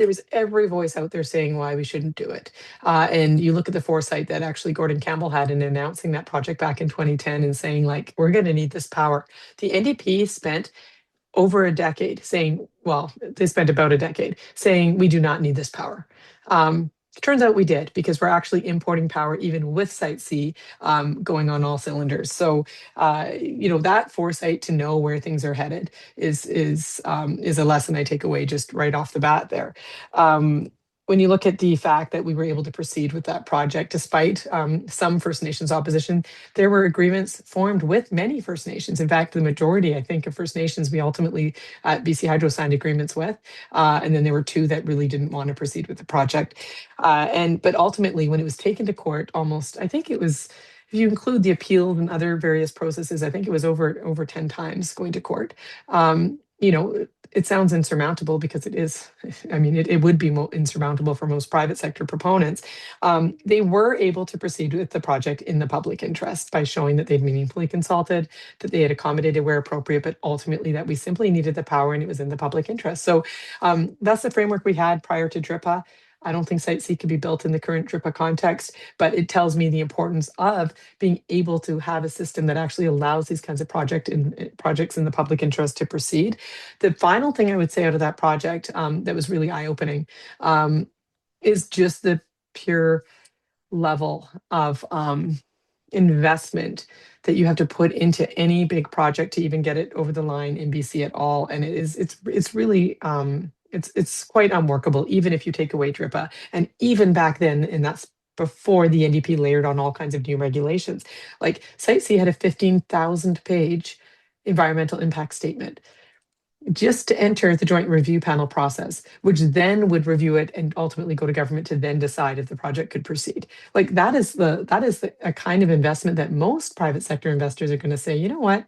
was every voice out there saying why we shouldn't do it. And you look at the foresight that actually Gordon Campbell had in announcing that project back in 2010 and saying, like, we're going to need this power. The NDP spent over a decade saying, well, they spent about a decade saying we do not need this power. Turns out we did, because we're actually importing power even with Site C going on all cylinders. So, that foresight to know where things are headed is a lesson I take away just right off the bat there. When you look at the fact that we were able to proceed with that project, despite some First Nations opposition, there were agreements formed with many First Nations. In fact, the majority, I think, of First Nations we ultimately at BC Hydro signed agreements with. And then there were 2 that really didn't want to proceed with the project. But ultimately, when it was taken to court, almost, I think it was, if you include the appeal and other various processes, I think it was over 10 times going to court. It sounds insurmountable because it is. I mean, it would be insurmountable for most private sector proponents. They were able to proceed with the project in the public interest by showing that they'd meaningfully consulted, that they had accommodated where appropriate, but ultimately that we simply needed the power and it was in the public interest. So that's the framework we had prior to DRIPA. I don't think Site C could be built in the current DRIPA context, but it tells me the importance of being able to have a system that actually allows these kinds of projects in the public interest to proceed. The final thing I would say out of that project that was really eye-opening is just the pure level of investment that you have to put into any big project to even get it over the line in BC at all. And it's really it's quite unworkable, even if you take away DRIPA. And even back then, and that's before the NDP layered on all kinds of new regulations. Like Site C had a 15,000-page environmental impact statement just to enter the joint review panel process, which then would review it and ultimately go to government to then decide if the project could proceed. Like that is a kind of investment that most private sector investors are going to say, you know what?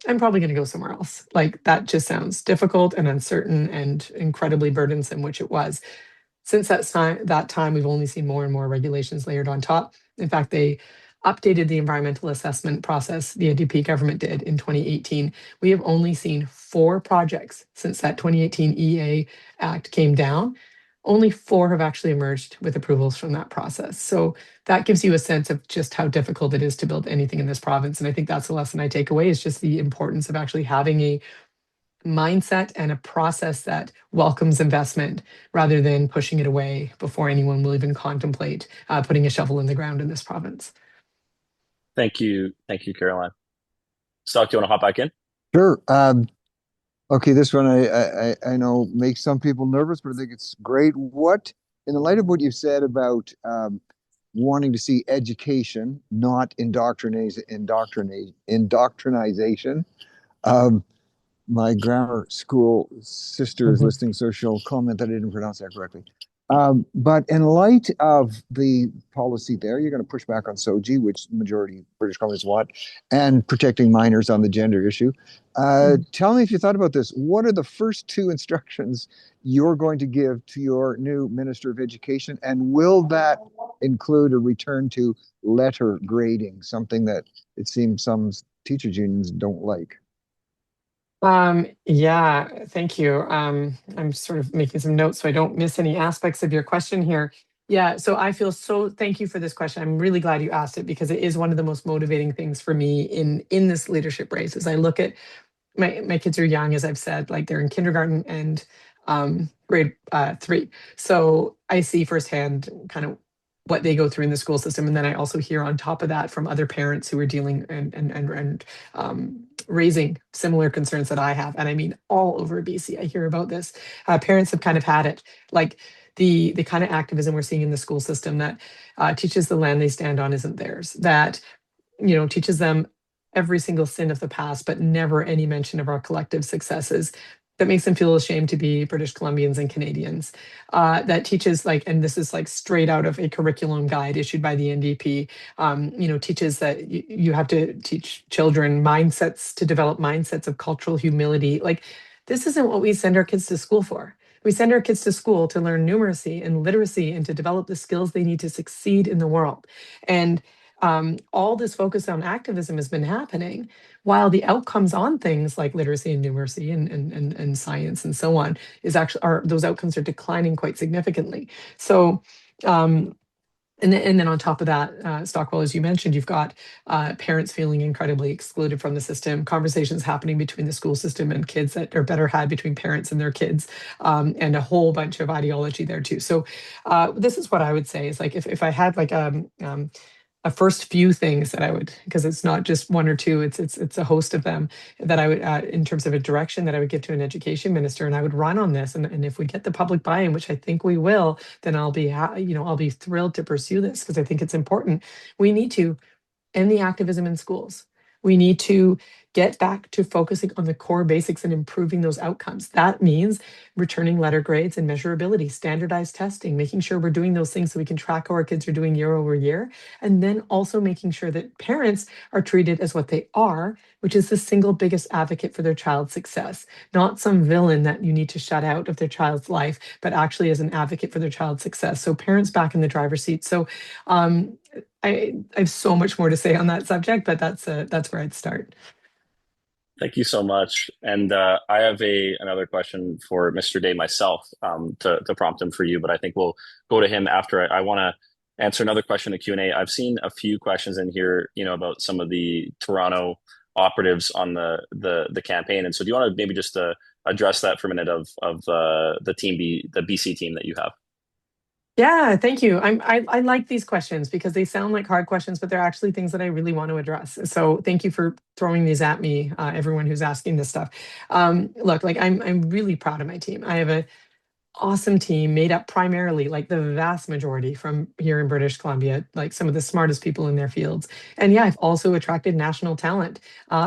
I'm probably going to go somewhere else. Like that just sounds difficult and uncertain and incredibly burdensome, which it was. Since that time, we've only seen more and more regulations layered on top. In fact, they updated the environmental assessment process the NDP government did in 2018, we have only seen 4 projects since that 2018 EA Act came down. Only 4 have actually emerged with approvals from that process. So that gives you a sense of just how difficult it is to build anything in this province. And I think that's the lesson I take away, is just the importance of actually having a mindset and a process that welcomes investment rather than pushing it away before anyone will even contemplate putting a shovel in the ground in this province. Thank you, Caroline. Stock, do you want to hop back in? Sure. Okay, this one I know makes some people nervous, but I think it's great. What, in the light of what you've said about wanting to see education, not indoctrination. My grammar school sister is listening, so she'll comment that I didn't pronounce that correctly. But in light of the policy there, you're going to push back on SOGI, which majority British Columbians want, and protecting minors on the gender issue. Tell me if you thought about this. What are the first 2 instructions you're going to give to your new Minister of Education? And will that include a return to letter grading, something that it seems some teachers unions don't like? Yeah, thank you. I'm sort of making some notes so I don't miss any aspects of your question here. Yeah, so thank you for this question. I'm really glad you asked it, because it is one of the most motivating things for me in this leadership race. As I look at my kids are young, as I've said, like they're in kindergarten and grade 3. So I see firsthand kind of what they go through in the school system. And then I also hear on top of that from other parents who are dealing and raising similar concerns that I have. And I mean, all over BC, I hear about this. Parents have kind of had it, like the kind of activism we're seeing in the school system that teaches the land they stand on isn't theirs, that, teaches them every single sin of the past, but never any mention of our collective successes, that makes them feel ashamed to be British Columbians and Canadians, that teaches, like, and this is like straight out of a curriculum guide issued by the NDP, teaches that you have to teach children to develop mindsets of cultural humility. Like, this isn't what we send our kids to school for. We send our kids to school to learn numeracy and literacy and to develop the skills they need to succeed in the world. And all this focus on activism has been happening while the outcomes on things like literacy and numeracy and science and so on those outcomes are declining quite significantly. So and then on top of that, Stockwell, as you mentioned, you've got parents feeling incredibly excluded from the system, conversations happening between the school system and kids that are better had between parents and their kids, and a whole bunch of ideology there too. So this is what I would say is, like, if I had like a first few things that I would, because it's not just 1 or 2, it's a host of them that I would, in terms of a direction that I would give to an education minister, and I would run on this. And if we get the public buy-in, which I think we will, then I'll be thrilled to pursue this, because I think it's important. We need to end the activism in schools. We need to get back to focusing on the core basics and improving those outcomes. That means returning letter grades and measurability, standardized testing, making sure we're doing those things so we can track how our kids are doing year over year. And then also making sure that parents are treated as what they are, which is the single biggest advocate for their child's success, not some villain that you need to shut out of their child's life, but actually as an advocate for their child's success. So parents back in the driver's seat. So I have so much more to say on that subject, but that's where I'd start. Thank you so much. And I have another question for Mr. Day myself, to prompt him for you, but I think we'll go to him after. I want to answer another question in Q&A. I've seen a few questions in here, about some of the Toronto operatives on the campaign. And so do you want to maybe just address that for a minute of the BC team that you have? Yeah, thank you. I like these questions because they sound like hard questions, but they're actually things that I really want to address. So thank you for throwing these at me, everyone who's asking this stuff. Look, like I'm really proud of my team. I have an awesome team made up primarily, like the vast majority from here in British Columbia, like some of the smartest people in their fields. And yeah, I've also attracted national talent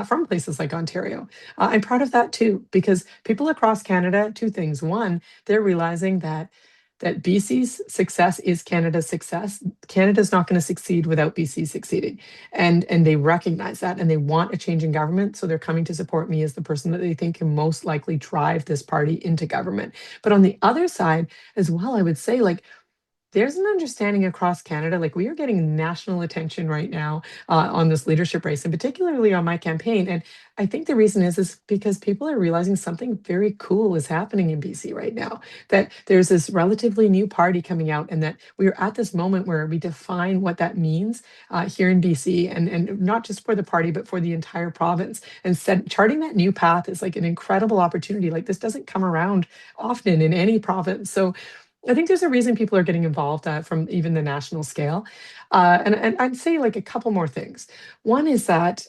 from places like Ontario. I'm proud of that too, because people across Canada, 2 things. One, they're realizing that BC's success is Canada's success. Canada's not going to succeed without BC succeeding. And they recognize that, and they want a change in government. So they're coming to support me as the person that they think can most likely drive this party into government. But on the other side as well, I would say, like, there's an understanding across Canada, like we are getting national attention right now on this leadership race, and particularly on my campaign. And I think the reason is because people are realizing something very cool is happening in BC right now, that there's this relatively new party coming out, and that we're at this moment where we define what that means here in BC, and not just for the party, but for the entire province. And charting that new path is like an incredible opportunity. Like this doesn't come around often in any province. So I think there's a reason people are getting involved from even the national scale. And I'd say like a couple more things. One is that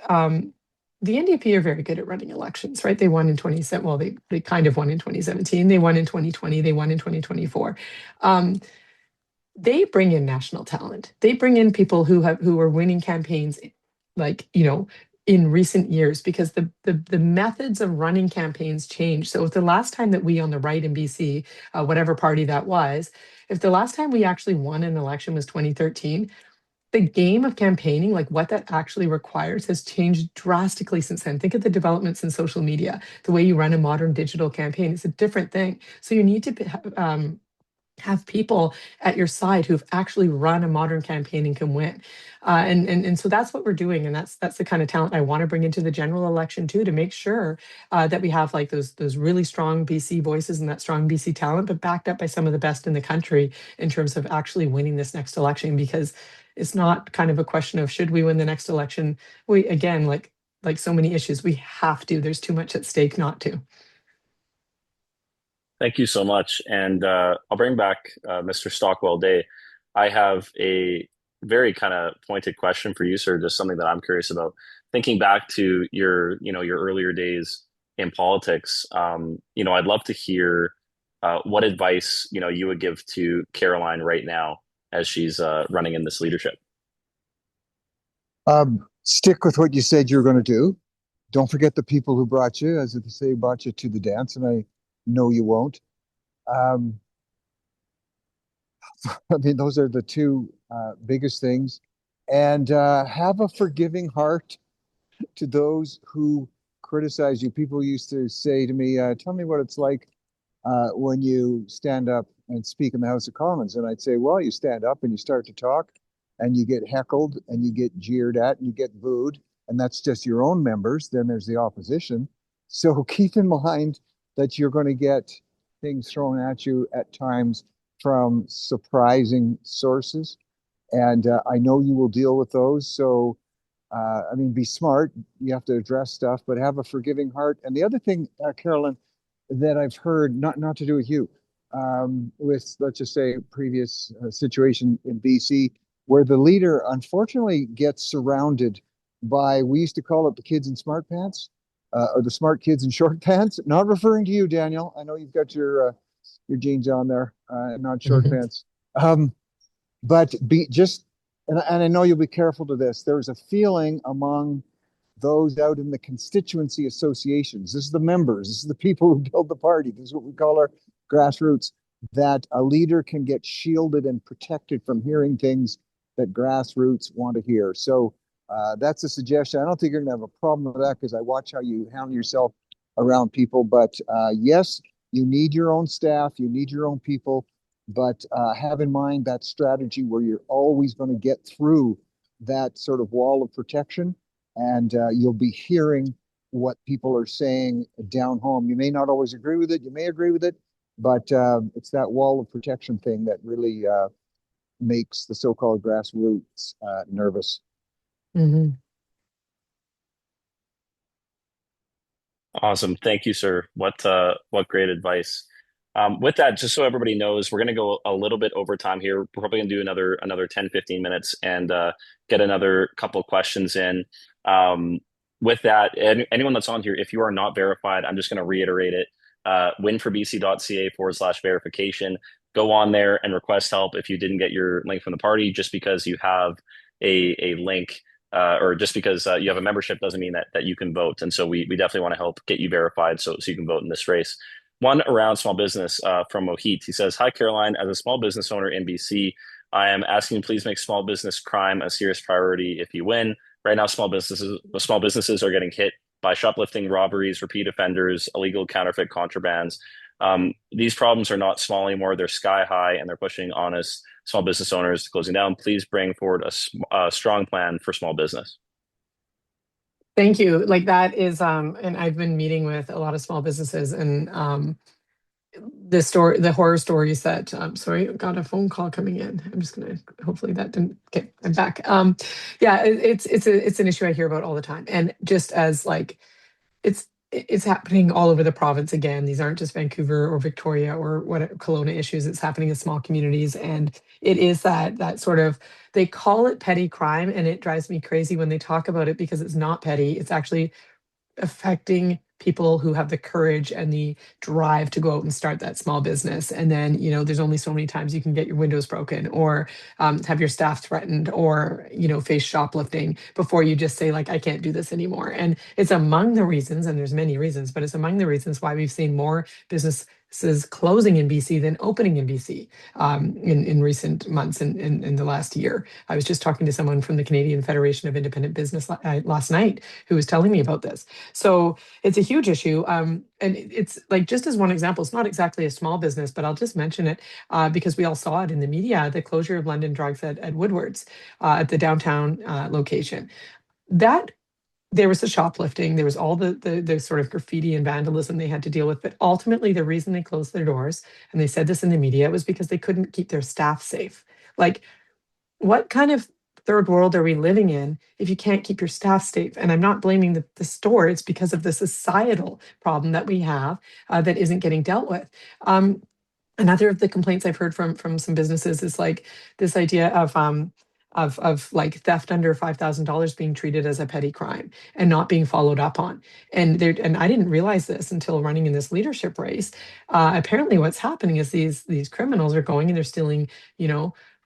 the NDP are very good at running elections, right? They won in 2017. Well, they kind of won in 2017. They won in 2020. They won in 2024. They bring in national talent. They bring in people who are winning campaigns, like, in recent years, because the methods of running campaigns change. So if the last time that we on the right in BC, whatever party that was, if the last time we actually won an election was 2013, the game of campaigning, like what that actually requires, has changed drastically since then. Think of the developments in social media. The way you run a modern digital campaign is a different thing. So you need to have people at your side who've actually run a modern campaign and can win. And so that's what we're doing. And that's the kind of talent I want to bring into the general election too, to make sure that we have like those really strong BC voices and that strong BC talent, but backed up by some of the best in the country in terms of actually winning this next election, because it's not kind of a question of should we win the next election. We, again, like so many issues, we have to. There's too much at stake not to. Thank you so much. And I'll bring back Mr. Stockwell Day. I have a very kind of pointed question for you, sir, just something that I'm curious about. Thinking back to your earlier days in politics, I'd love to hear what advice, you would give to Caroline right now as she's running in this leadership. Stick with what you said you were going to do. Don't forget the people who brought you, as they say, brought you to the dance, and I know you won't. I mean, those are the two biggest things. And have a forgiving heart to those who criticize you. People used to say to me, tell me what it's like when you stand up and speak in the House of Commons. And I'd say, well, you stand up and you start to talk and you get heckled and you get jeered at and you get booed. And that's just your own members. Then there's the opposition. So keep in mind that you're going to get things thrown at you at times from surprising sources. And I know you will deal with those. So, be smart. You have to address stuff, but have a forgiving heart. And the other thing, Carolyn, that I've heard, not to do with you, with, let's just say, previous situation in BC, where the leader unfortunately gets surrounded by, we used to call it the kids in smart pants. Or the smart kids in short pants. Not referring to you, Daniel. I know you've got your jeans on there, not short pants. But and I know you'll be careful to this. There's a feeling among those out in the constituency associations. This is the members. This is the people who build the party. This is what we call our grassroots. That a leader can get shielded and protected from hearing things that grassroots want to hear. So. That's a suggestion. I don't think you're going to have a problem with that because I watch how you handle yourself around people. But yes, you need your own staff, you need your own people, but have in mind that strategy where you're always going to get through that sort of wall of protection, and you'll be hearing what people are saying down home. You may not always agree with it, you may agree with it, but it's that wall of protection thing that really makes the so-called grassroots nervous. Mm-hmm. Awesome. Thank you, sir. What great advice. With that, just so everybody knows, we're going to go a little bit over time here. We're probably going to do another 10, 15 minutes and get another couple of questions in. With that, anyone that's on here, if you are not verified, I'm just going to reiterate it. WinForBC.ca /verification. Go on there and request help if you didn't get your link from the party. Just because you have a link or just because you have a membership doesn't mean that you can vote. And so we definitely want to help get you verified so you can vote in this race. One around small business from Mohit. He says, hi, Caroline. As a small business owner in BC, I am asking you please make small business crime a serious priority if you win. Right now, small businesses are getting hit by shoplifting, robberies, repeat offenders, illegal counterfeit contrabands. These problems are not small anymore. They're sky high, and they're pushing honest small business owners to closing down. Please bring forward a strong plan for small business. Thank you. Like that is, and I've been meeting with a lot of small businesses, and the horror stories that, sorry, got a phone call coming in. I'm just gonna, hopefully that didn't get, I'm back. Yeah, it's an issue I hear about all the time. And just as like, it's happening all over the province again. These aren't just Vancouver or Victoria or what Kelowna issues. It's happening in small communities, and it is that sort of, they call it petty crime, and it drives me crazy when they talk about it, because it's not petty. It's actually affecting people who have the courage and the drive to go out and start that small business. And then, there's only so many times you can get your windows broken, or have your staff threatened, or, face shoplifting before you just say, like, I can't do this anymore. And it's among the reasons, and there's many reasons, but it's among the reasons why we've seen more businesses closing in BC than opening in BC in recent months and in the last year. I was just talking to someone from the Canadian Federation of Independent Business last night who was telling me about this. So it's a huge issue. And it's like, just as one example, it's not exactly a small business, but I'll just mention it because we all saw it in the media, the closure of London Drugs at Woodward's at the downtown location. That there was the shoplifting, there was all the sort of graffiti and vandalism they had to deal with. But ultimately, the reason they closed their doors, and they said this in the media, was because they couldn't keep their staff safe. Like, what kind of third world are we living in if you can't keep your staff safe? And I'm not blaming the store, it's because of the societal problem that we have that isn't getting dealt with. Another of the complaints I've heard from some businesses is like this idea of like theft under $5,000 being treated as a petty crime and not being followed up on. And I didn't realize this until running in this leadership race. Apparently, what's happening is these criminals are going and they're stealing,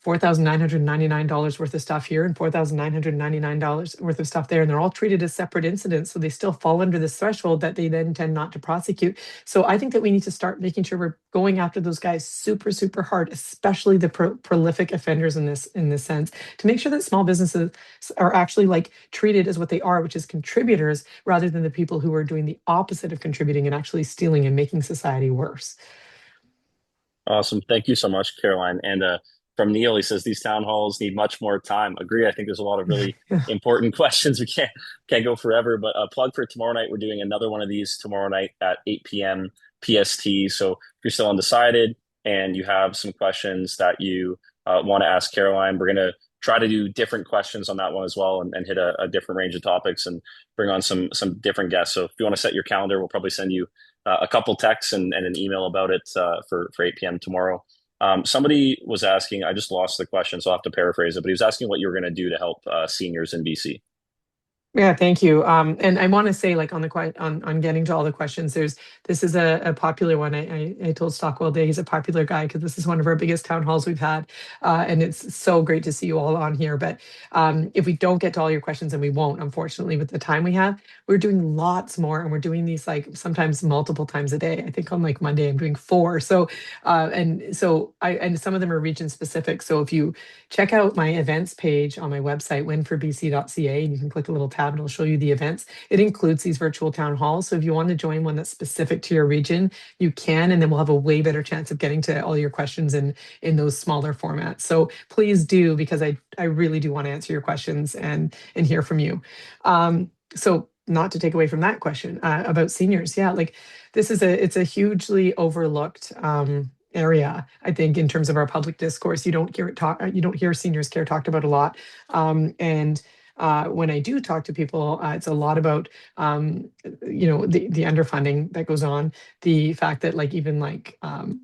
$4,999 worth of stuff here and $4,999 worth of stuff there, and they're all treated as separate incidents, so they still fall under this threshold that they then tend not to prosecute. So I think that we need to start making sure we're going after those guys super, super hard, especially the prolific offenders in this sense, to make sure that small businesses are actually like treated as what they are, which is contributors, rather than the people who are doing the opposite of contributing and actually stealing and making society worse. Awesome. Thank you so much, Caroline. And from Neil, he says these town halls need much more time. Agree. I think there's a lot of really important questions. We can't go forever, but a plug for tomorrow night. We're doing another one of these tomorrow night at 8 p.m. PST. So if you're still undecided and you have some questions that you want to ask Caroline, we're going to try to do different questions on that one as well, and hit a different range of topics and bring on some different guests. So if you want to set your calendar, we'll probably send you a couple texts and an email about it for 8 p.m. tomorrow. Somebody was asking, I just lost the question, so I'll have to paraphrase it, but he was asking what you were going to do to help seniors in BC. Yeah, thank you. And I want to say, like, on getting to all the questions, this is a popular one. I told Stockwell Day he's a popular guy because this is one of our biggest town halls we've had, and it's so great to see you all on here. But if we don't get to all your questions, and we won't, unfortunately, with the time we have, we're doing lots more, and we're doing these like sometimes multiple times a day. I think on like Monday I'm doing 4. So and some of them are region specific. So if you check out my events page on my website, WinForBC.ca, and you can click a little tab and it'll show you the events. It includes these virtual town halls. So if you want to join one that's specific to your region, you can, and then we'll have a way better chance of getting to all your questions in those smaller formats. So please do, because I really do want to answer your questions and hear from you. So not to take away from that question about seniors. Yeah, like it's a hugely overlooked area, I think, in terms of our public discourse. You don't hear seniors care talked about a lot. When I do talk to people, it's a lot about, the underfunding that goes on, the fact that like even like, and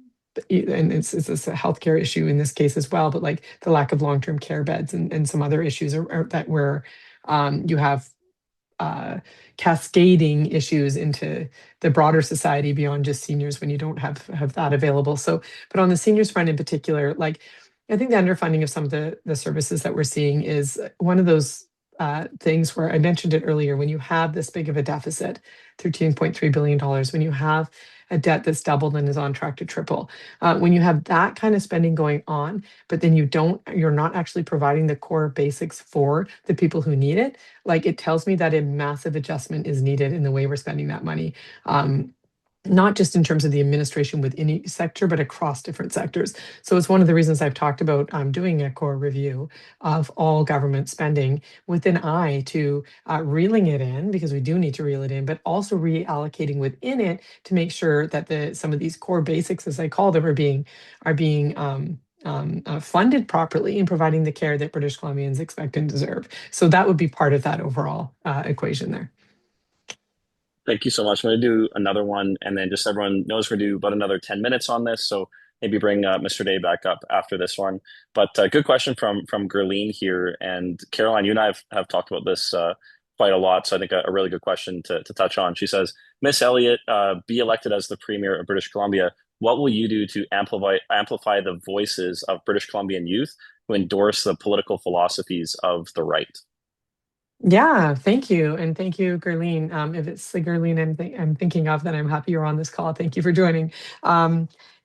it's a healthcare issue in this case as well, but like the lack of long-term care beds and some other issues that where you have cascading issues into the broader society beyond just seniors when you don't have that available. So, but on the seniors front in particular, like I think the underfunding of some of the services that we're seeing is one of those things where I mentioned it earlier. When you have this big of a deficit, $13.3 billion, when you have a debt that's doubled and is on track to triple, when you have that kind of spending going on, but then you're not actually providing the core basics for the people who need it, like it tells me that a massive adjustment is needed in the way we're spending that money. not just in terms of the administration within each sector, but across different sectors. So it's one of the reasons I've talked about doing a core review of all government spending with an eye to reeling it in, because we do need to reel it in, but also reallocating within it to make sure that some of these core basics, as I call them, are being funded properly and providing the care that British Columbians expect and deserve. So that would be part of that overall equation there. Thank you so much. I'm going to do another one, and then just everyone knows we're going to do about another 10 minutes on this. So maybe bring Mr. Day back up after this one. But good question from Gerline here. And Caroline, you and I have talked about this quite a lot. So I think a really good question to touch on. She says, Miss Elliott, be elected as the Premier of British Columbia. What will you do to amplify the voices of British Columbian youth who endorse the political philosophies of the right? Yeah, thank you. And thank you, Gerline. If it's the Gerline I'm thinking of, then I'm happy you're on this call. Thank you for joining.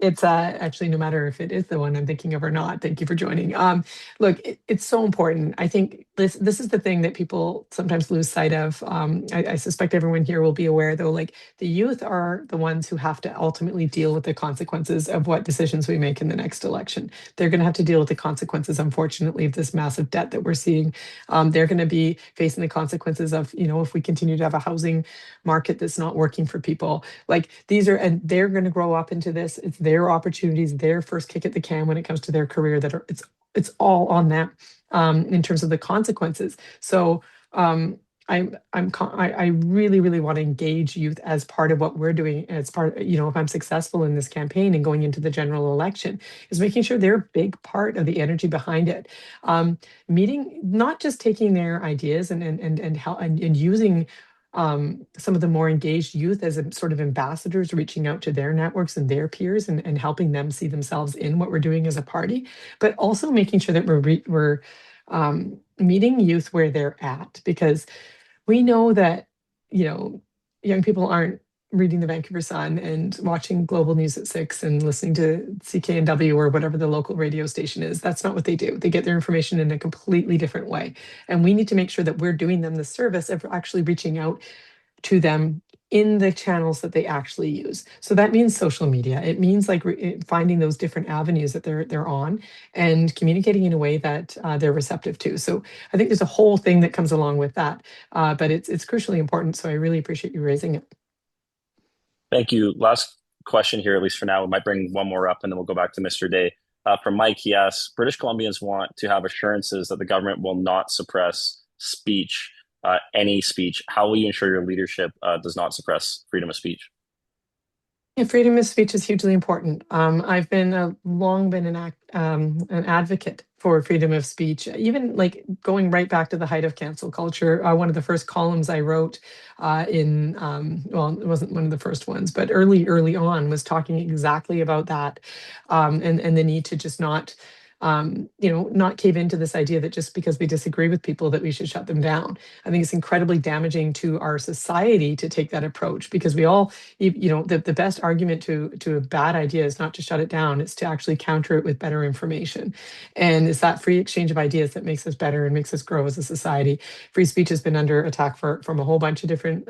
It's actually, no matter if it is the one I'm thinking of or not, thank you for joining. Look, it's so important. I think this is the thing that people sometimes lose sight of. I suspect everyone here will be aware, though, like the youth are the ones who have to ultimately deal with the consequences of what decisions we make in the next election. They're going to have to deal with the consequences, unfortunately, of this massive debt that we're seeing. They're going to be facing the consequences of, if we continue to have a housing market that's not working for people. Like and they're going to grow up into this. It's their opportunities, their first kick at the can when it comes to their career, it's all on them in terms of the consequences. So I really, really want to engage youth as part of what we're doing, as part, if I'm successful in this campaign and going into the general election, is making sure they're a big part of the energy behind it. Meeting, not just taking their ideas and using some of the more engaged youth as sort of ambassadors, reaching out to their networks and their peers and helping them see themselves in what we're doing as a party, but also making sure that we're meeting youth where they're at, because we know that, young people aren't reading the Vancouver Sun and watching Global News at 6 and listening to CKNW or whatever the local radio station is. That's not what they do. They get their information in a completely different way. And we need to make sure that we're doing them the service of actually reaching out to them in the channels that they actually use. So that means social media. It means like finding those different avenues that they're on and communicating in a way that they're receptive to. So I think there's a whole thing that comes along with that, but it's crucially important. So I really appreciate you raising it. Thank you. Last question here, at least for now. We might bring one more up and then we'll go back to Mr. Day. From Mike, he asks, British Columbians want to have assurances that the government will not suppress speech, any speech. How will you ensure your leadership does not suppress freedom of speech? Yeah, freedom of speech is hugely important. I've long been an advocate for freedom of speech, even like going right back to the height of cancel culture. One of the first columns I wrote well, it wasn't one of the first ones, but early on was talking exactly about that, and the need to just not cave into this idea that just because we disagree with people that we should shut them down. I think it's incredibly damaging to our society to take that approach, because we all, the best argument to a bad idea is not to shut it down, it's to actually counter it with better information. And it's that free exchange of ideas that makes us better and makes us grow as a society. Free speech has been under attack from a whole bunch of different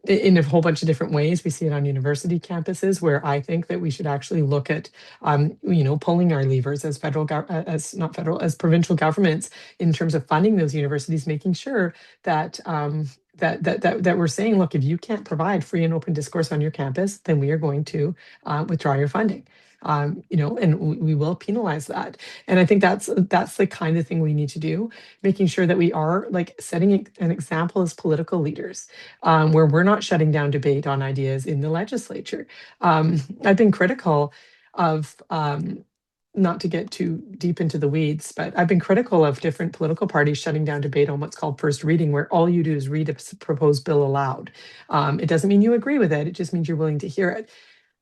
in a whole bunch of different ways. We see it on university campuses, where I think that we should actually look at, pulling our levers as as provincial governments in terms of funding those universities, making sure that that we're saying, look, if you can't provide free and open discourse on your campus, then we are going to withdraw your funding. And we will penalize that. And I think that's the kind of thing we need to do, making sure that we are like setting an example as political leaders, where we're not shutting down debate on ideas in the legislature. I've been critical of, not to get too deep into the weeds, but I've been critical of different political parties shutting down debate on what's called first reading, where all you do is read a proposed bill aloud. It doesn't mean you agree with it. It just means you're willing to hear it.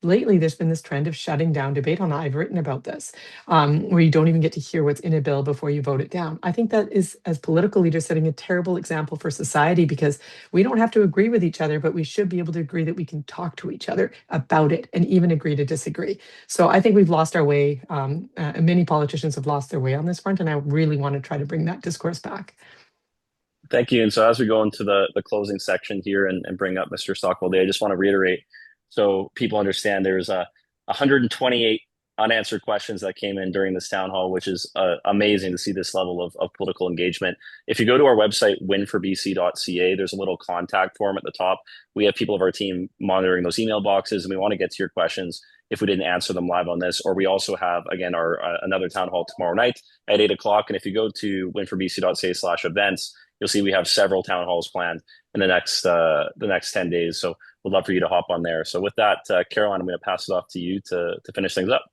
Lately, there's been this trend of shutting down debate on that. I've written about this, where you don't even get to hear what's in a bill before you vote it down. I think that is, as political leaders, setting a terrible example for society, because we don't have to agree with each other, but we should be able to agree that we can talk to each other about it and even agree to disagree. So I think we've lost our way. Many politicians have lost their way on this front, and I really want to try to bring that discourse back. Thank you. And so as we go into the closing section here and bring up Mr. Stockwell Day, I just want to reiterate so people understand there's 128 unanswered questions that came in during this town hall, which is amazing to see this level of political engagement. If you go to our website, WinForBC.ca, there's a little contact form at the top. We have people of our team monitoring those email boxes, and we want to get to your questions if we didn't answer them live on this. Or we also have, again, our another town hall tomorrow night at 8 o'clock. And if you go to WinForBC.ca/events, you'll see we have several town halls planned in the next 10 days. So we'd love for you to hop on there. So with that, Caroline, I'm going to pass it off to you to finish things up.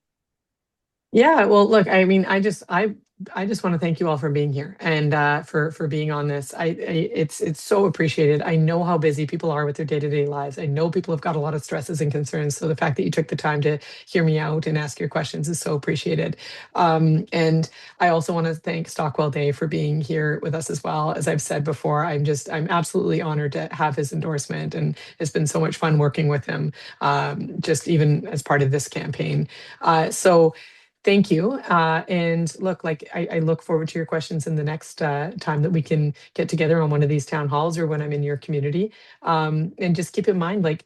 Yeah, well, look, I mean, I just want to thank you all for being here and for being on this. It's so appreciated. I know how busy people are with their day-to-day lives. I know people have got a lot of stresses and concerns. So the fact that you took the time to hear me out and ask your questions is so appreciated. And I also want to thank Stockwell Day for being here with us as well. As I've said before, I'm absolutely honored to have his endorsement, and it's been so much fun working with him, just even as part of this campaign. So. Thank you. And look, like I look forward to your questions in the next time that we can get together on one of these town halls or when I'm in your community. And just keep in mind, like,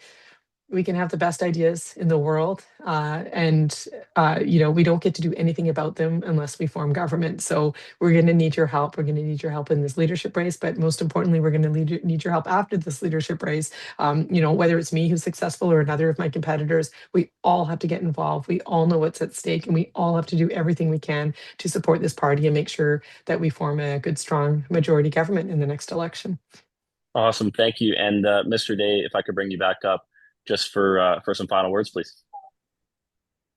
we can have the best ideas in the world, and we don't get to do anything about them unless we form government. So we're going to need your help. We're going to need your help in this leadership race, but most importantly, we're going to need your help after this leadership race. Whether it's me who's successful or another of my competitors, we all have to get involved. We all know what's at stake, and we all have to do everything we can to support this party and make sure that we form a good, strong majority government in the next election. Awesome. Thank you. And Mr. Day, if I could bring you back up just for some final words, please.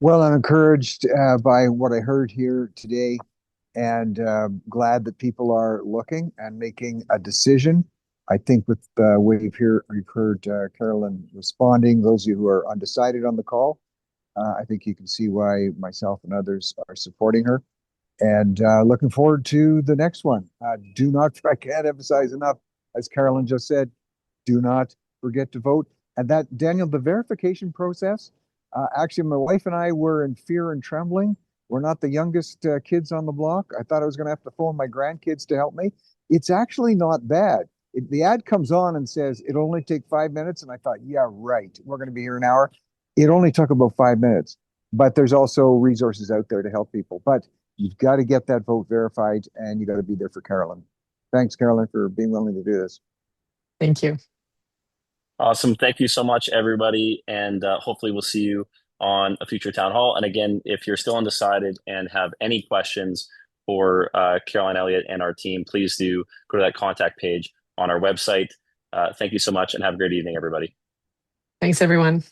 Well, I'm encouraged by what I heard here today, and glad that people are looking and making a decision. I think with what we've heard Carolyn responding, those of you who are undecided on the call, I think you can see why myself and others are supporting her. And looking forward to the next one. Do not, I can't emphasize enough, as Carolyn just said, do not forget to vote. And that, Daniel, the verification process, actually, my wife and I were in fear and trembling. We're not the youngest kids on the block. I thought I was going to have to phone my grandkids to help me. It's actually not bad. The ad comes on and says it'll only take 5 minutes. And I thought, yeah, right. We're going to be here an hour. It only took about 5 minutes. But there's also resources out there to help people. But you've got to get that vote verified, and you got to be there for Carolyn. Thanks, Carolyn, for being willing to do this. Thank you. Awesome. Thank you so much, everybody. And hopefully we'll see you on a future town hall. And again, if you're still undecided and have any questions for Caroline Elliott and our team, please do go to that contact page on our website. Thank you so much, and have a great evening, everybody. Thanks, everyone.